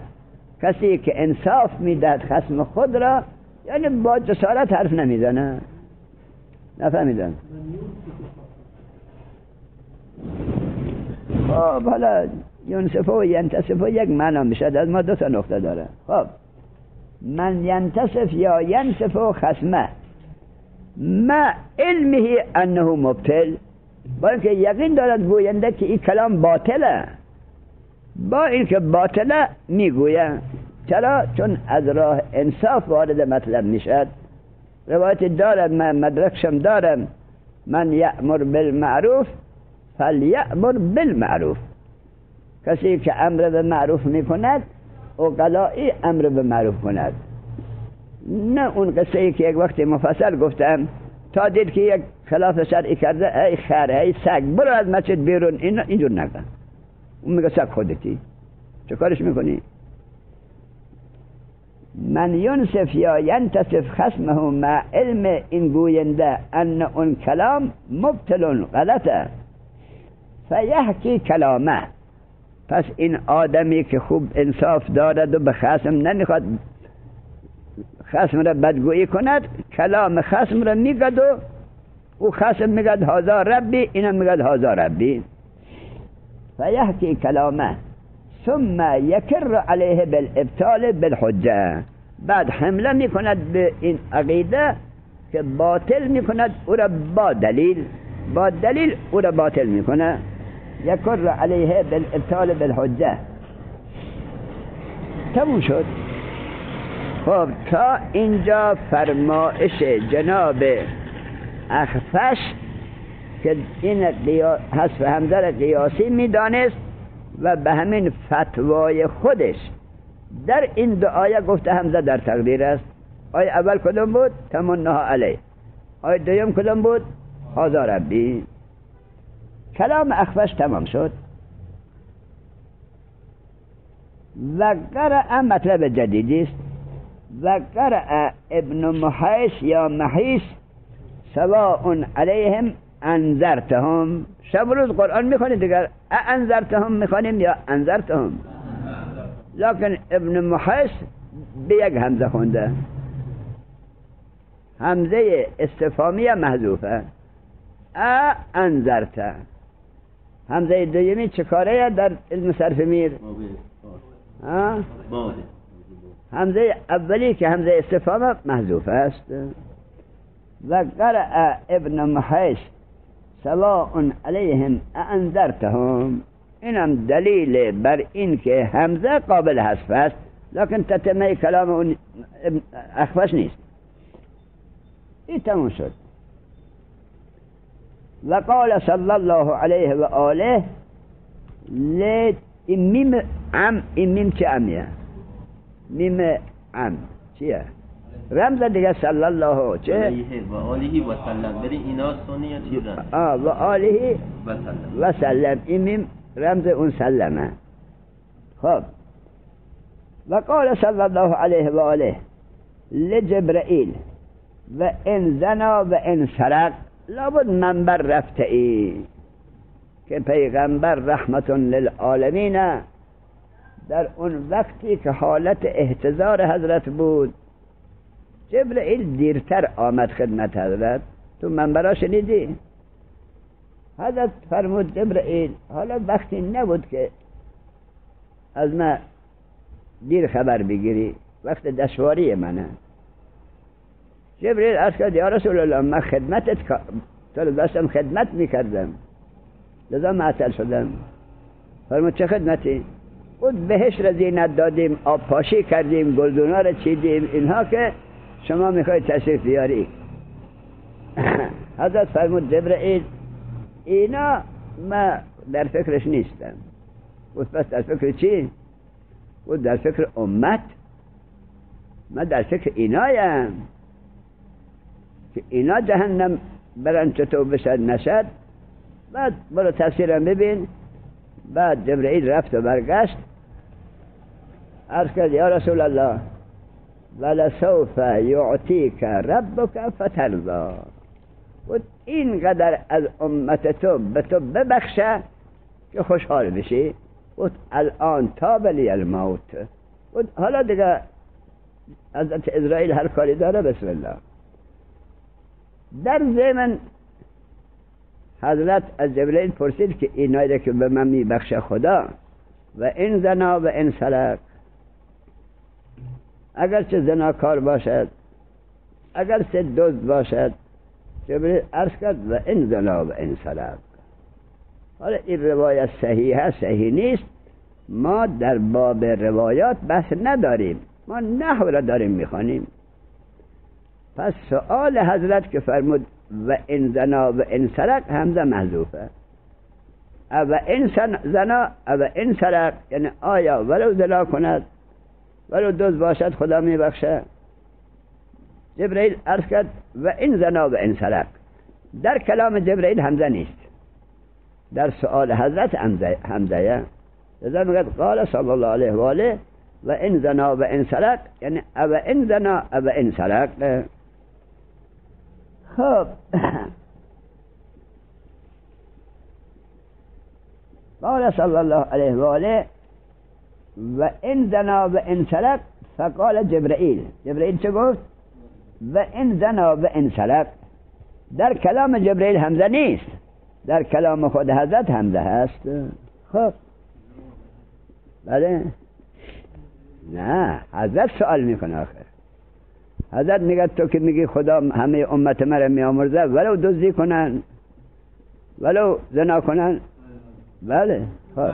کسی که انصاف میدهد خصم خود را یعنی با جسارت حرف نمیزنه نفهمیدن خب حالا ینصف و ینتصف یک معنا میشه از ما دو تا نقطه داره خب من ینتصف یا ینصف خصمه ما علمه انه مبتل با اینکه یقین دارد گوینده که این کلام باطله با اینکه باطله میگوید چرا؟ چون از راه انصاف وارد مطلب میشد روایت دارد من مدرکشم دارم من یأمر بالمعروف فلیأمر بالمعروف کسی که امر به معروف میکند اوقلایی امر به معروف کند نه اون قصه ای که یک وقت مفصل گفتم تا دید که یک خلاف شرعی کرده ای خر ای سگ برو از مسجد بیرون اینجور نکن اون میگه سگ خودتی چه کارش میکنی؟ من ینصف یا ینتصف خصمه مع علم این گوینده ان اون کلام مبتل غلطه فیحکی کلامه پس این آدمی که خوب انصاف دارد و به خصم نمیخواد خصم را بدگویی کند کلام خصم را میگد و او خصم میگد هذا ربی اینم میگد هذا ربی فیحکی کلامه ثم یکر علیه بالابطال بالحجه بعد حمله میکند به این عقیده که باطل میکند او را با دلیل او را باطل میکنه یکر علیه بالابطال بالحجه تموم شد خب تا اینجا فرمایش جناب اخفش که این حذف حمزه را قیاسی میدانست و به همین فتوای خودش در این دو آیه گفته حمزه در تقدیر است آیه اول کدوم بود؟ تمنها علیه آیه دوم کدوم بود؟ هذا ربی کلام اخفش تمام شد و قرأ مطلب جدیدی است و قرأ ابن محیس یا محیس سواء علیهم انذرتهم شب روز قرآن میخونید دیگر انذرتهم میخونیم یا انذرتهم لکن ابن محیس به یک همزه خونده همزه استفهامی محذوفه انذرته همزه دومی چه کاره در علم صرف میر همزه اولی که همزه استفهام محذوف است و قرأ ابن محیس سواء علیهم انذرتهم اینم دلیل بر این که همزه قابل حذف است لکن تتمه کلام اون اخفش نیست این تموم شد و قال صلی الله علیه و آله این میم عم این میم چه عمیه میم عم چیه رمز دیگه صلی الله چه و آله و سلم بری اینا سنیه چیزن و آله و سلم این میم رمز اون سلمه خب و قال صلی الله علیه و آله لجبرائیل و ان زنا و ان سرق لابد منبر رفته ای که پیغمبر رحمت للعالمین در اون وقتی که حالت احتضار حضرت بود جبرائیل دیرتر آمد خدمت حضرت تو منبرها شنیدی حضرت فرمود جبرائیل حالا وقتی نبود که از من دیر خبر بگیری وقت دشواری منه جبرائیل عرض کرد یا رسول الله من خدمتت تو داشتم خدمت میکردم لذا معطل شدم فرمود چه خدمتی؟ خود بهش را زینت دادیم آب پاشی کردیم گلدونا را چیدیم اینها که شما میخواید تشریف بیاری. حضرت فرمود جبرئیل اینا ما در فکرش نیستم. گفت پس در فکر چی؟ گفت در فکر امت. من در فکر اینایم که اینا جهنم برن چطور بشد نشد. بعد برو تفسیرم ببین. بعد جبرئیل رفت و برگشت عرض کرد یا رسول الله ولسوف یعطیک ربک فترضی. و اینقدر از امت تو به تو ببخشه که خوشحال بشی. و الان تاب لی الموت. و حالا دیگه حضرت اسرائیل هر کاری داره بسم الله. در زمن حضرت از جبرئیل پرسید که اینایی که به من میبخشه خدا و این زنا و این سرق، اگرچه زناکار باشد، اگرچه دزد باشد، جبرئیل عرض کرد و این زنا و این سرق. حالا این روایت صحیح صحیح نیست، ما در باب روایات بحث نداریم، ما نحو را داریم میخوانیم. پس سؤال حضرت که فرمود و این زنا و این سرق همزه محذوفه. و این زنا و این سرق یعنی آیا ولو زنا کند ولو دزد باشد خدا میبخشه. جبرئیل عرض کرد و این زنا و این سرق. در کلام جبرئیل همزه نیست، در سؤال حضرت همزه. لذا میگه قال صلی الله علیه و آله و این زنا و این سرق یعنی و این زنا و این سرق. خب قال صلی الله علیه و آله و این زنا و این سرق. فقال جبرئیل چه گفت؟ و این زنا و این سرق. در کلام جبرئیل همزه نیست، در کلام خود حضرت همزه هست. خب بله نه، حضرت سوال میکنه آخر. حضرت میگه تو که میگی خدا همه امت مرا میامرزه ولو دزدی کنن ولو زنا کنن. بله خب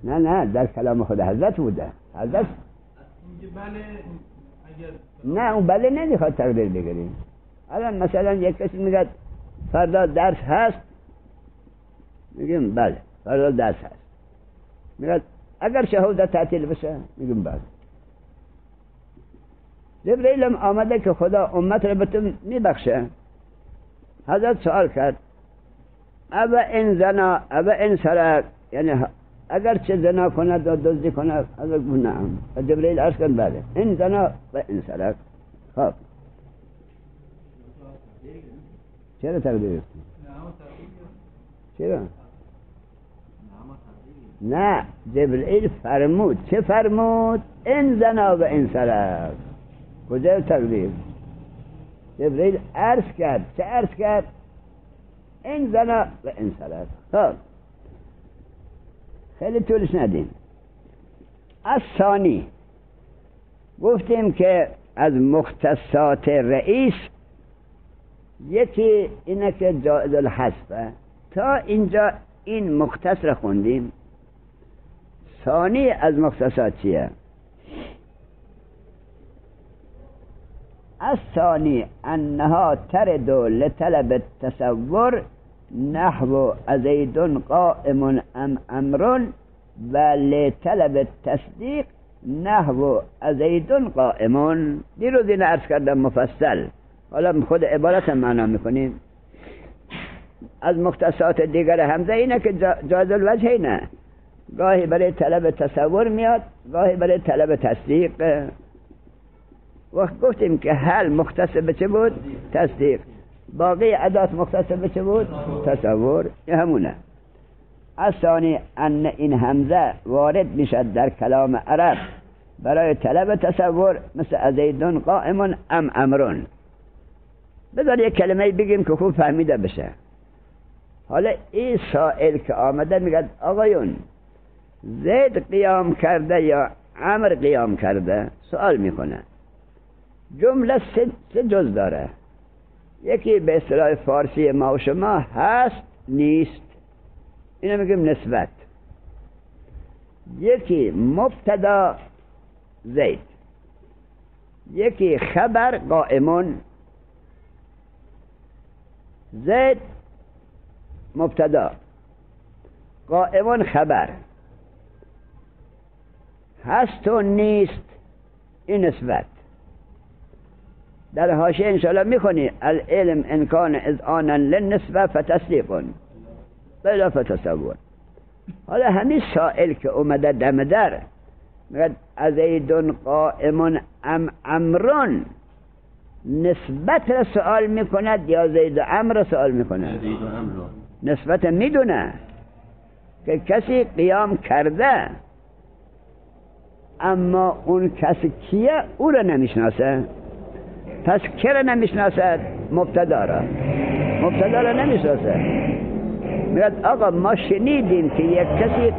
نه در کلام خود حضرت بوده. حضرت نه اون بله نمیخواد تقدیر بگیریم. الان مثلا یک کسی میگه فردا درس هست، میگیم بله فردا درس هست. میگه اگر شهوده تعطیل بشه، میگیم بله. جبرئیل هم آمده که خدا امت را به تو میبخشه. حضرت سوال کرد او این زنا او این سرق یعنی اگر چه زنا کند و دزدی کند. حضرت گفت نعم. جبرئیل عرض کرد بله این زنا و این سرق. خب چرا تقدیر؟ چرا؟ نه جبرئیل فرمود. چه فرمود؟ این زنا و این سرق. کجا تقدیر؟ جبرئیل عرض کرد. چه عرض کرد؟ این زنا و این سرق. خب خیلی طولش ندیم. از ثانی گفتیم که از مختصات رئیس یکی اینه که جائز الحذف. تا اینجا این مختص را خوندیم. ثانی از مختصات چیه؟ الثانی انها ترد لطلب التصور نحو زید قائم ام امر و لطلب التصدیق نحو زید قائم. دیروز این عرض کردم مفصل، حالا خود عبارت معنا میکنیم. از مختصات دیگر همزه اینه که جاز الوجه اینه، گاهی برای طلب تصور میاد، گاهی برای طلب تصدیق. وقت گفتیم که حل مختص به چه بود؟ تصدیق. باقی ادات مختص به چه بود؟ تصور. همونه. الثانی ان این همزه وارد میشد در کلام عرب برای طلب تصور، مثل زیدون قائم ام امرون. بذار یک کلمه بگیم که خوب فهمیده بشه. حالا این سائل که آمده میگه آقایون زید قیام کرده یا امر قیام کرده؟ سوال میکنه. جمله سه جز داره. یکی به اصطلاح فارسی ما و شما هست نیست، اینو میگیم نسبت. یکی مبتدا زید، یکی خبر قائمون، زید مبتدا، قائمون خبر، هست و نیست این نسبت. در حاشیه انشاءالله میخونی العلم انکان اذعانا للنسبه فتصدیقون بلا فتصور. حالا همین سائل که اومده دم در میگه زیدون قائمون ام امرون، نسبت را سوال میکند یا زید و امر را سوال میکند؟ نسبت میدونه که کسی قیام کرده، اما اون کسی کیه او را نمیشناسه. پس که را نمیشناسد؟ مبتدا را نمیشناسه. میگه آقا ما شنیدیم که یک کسی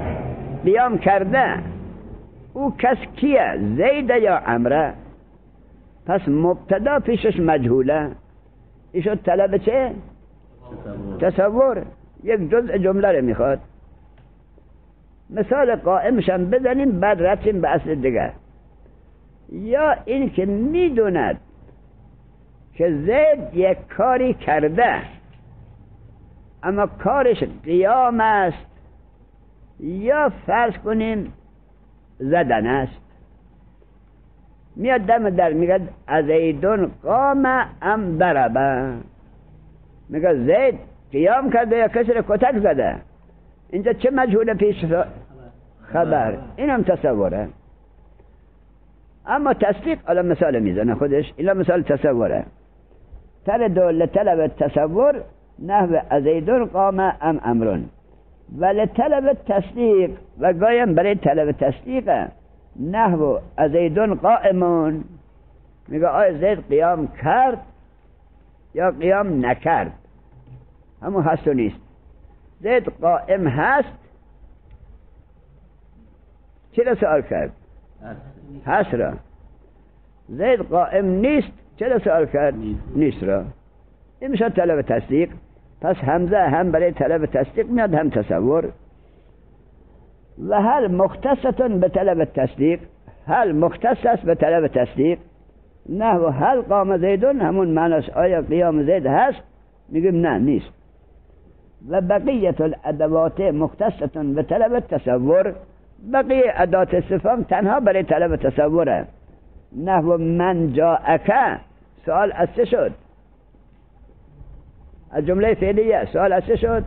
قیام کرده، او کس کیه؟ زید یا عمره؟ پس مبتدا پیشش مجهوله، ایشو طلب چه؟ تصور. یک جزء جمله رو میخواد. مثال قائمشم بزنیم بعد رفتیم به اصل دیگر. یا این که میدوند که زید یک کاری کرده اما کارش قیام است یا فرض کنیم زدن است. میاد دم در میگه زیدون قام ام ضربه، میگه زید قیام کرده یا کسی رو کتک زده. اینجا چه مجهول پیش؟ خبر. اینم تصوره. اما تصدیق الان مثال میزنه خودش، اینا مثال تصوره. تردو طلب تصور نحو زیدون قام ام امرون، ولی طلب تصدیق و گایم برای طلب تصدیق نحو زیدون قائمون، میگه آیا زید قیام کرد یا قیام نکرد؟ همون هست و نیست. زید قائم هست، چی را سوال کرد؟ هست را. زید قائم نیست، چرا سوال کرد؟ نیست را. این میشه طلب تصدیق. پس همزه هم برای طلب تصدیق میاد هم تصور. و هل مختصتون به طلب تصدیق، هل مختص است به طلب تصدیق. نه و هل قام زیدون همون معناش آیا قیام زید هست؟ میگیم نه نیست. و بقیت الادوات مختصتون به طلب تصور، بقیه ادات استفهام تنها برای طلب تصوره. نحو من جاءک، سوال از چه شد؟ از جمله فعلیه. سوال از چه شد؟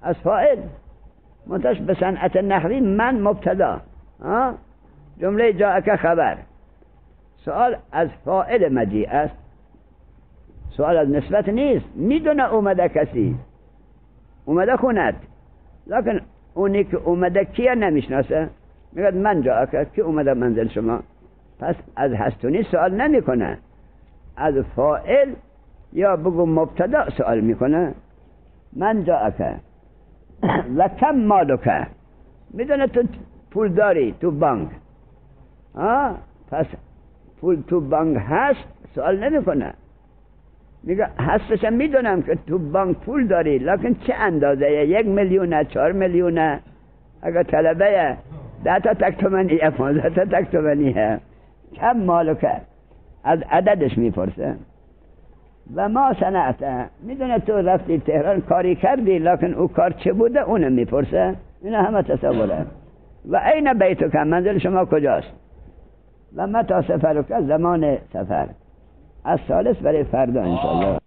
از فاعل. منتش به صنعت نحوی من مبتدا، جمله جاءک خبر. سوال از فاعل مجیء است، سوال از نسبت نیست. میدونه اومده کسی، اومده خونت، لکن اونی که اومده کیه نمیشناسه. میگه من جاءک، کی اومده منزل شما؟ پس از هستونی سوال نمیکنه، از فاعل یا بگو مبتدا سوال میکنه. من جاءک و کم مالک، میدونه تو پول داری تو بانک، پس پول تو بانک هست، سوال نمیکنه. میگه هستشم میدونم که تو بانک پول داری، لکن چه اندازه؟ 1 میلیون، 4 میلیون؟ اگر طلبه 10 تا تک تومنیه، 15 تا تک تومنیه. کم مالک، از عددش میپرسه. و ما صنعت، میدونه تو رفتی تهران کاری کردی، لکن او کار چه بوده اونم میپرسه. اینا همه تصوره. و این بیتو که منزل شما کجاست؟ و متى سفرک، زمان سفر. از ثالث برای فردا انشاءالله.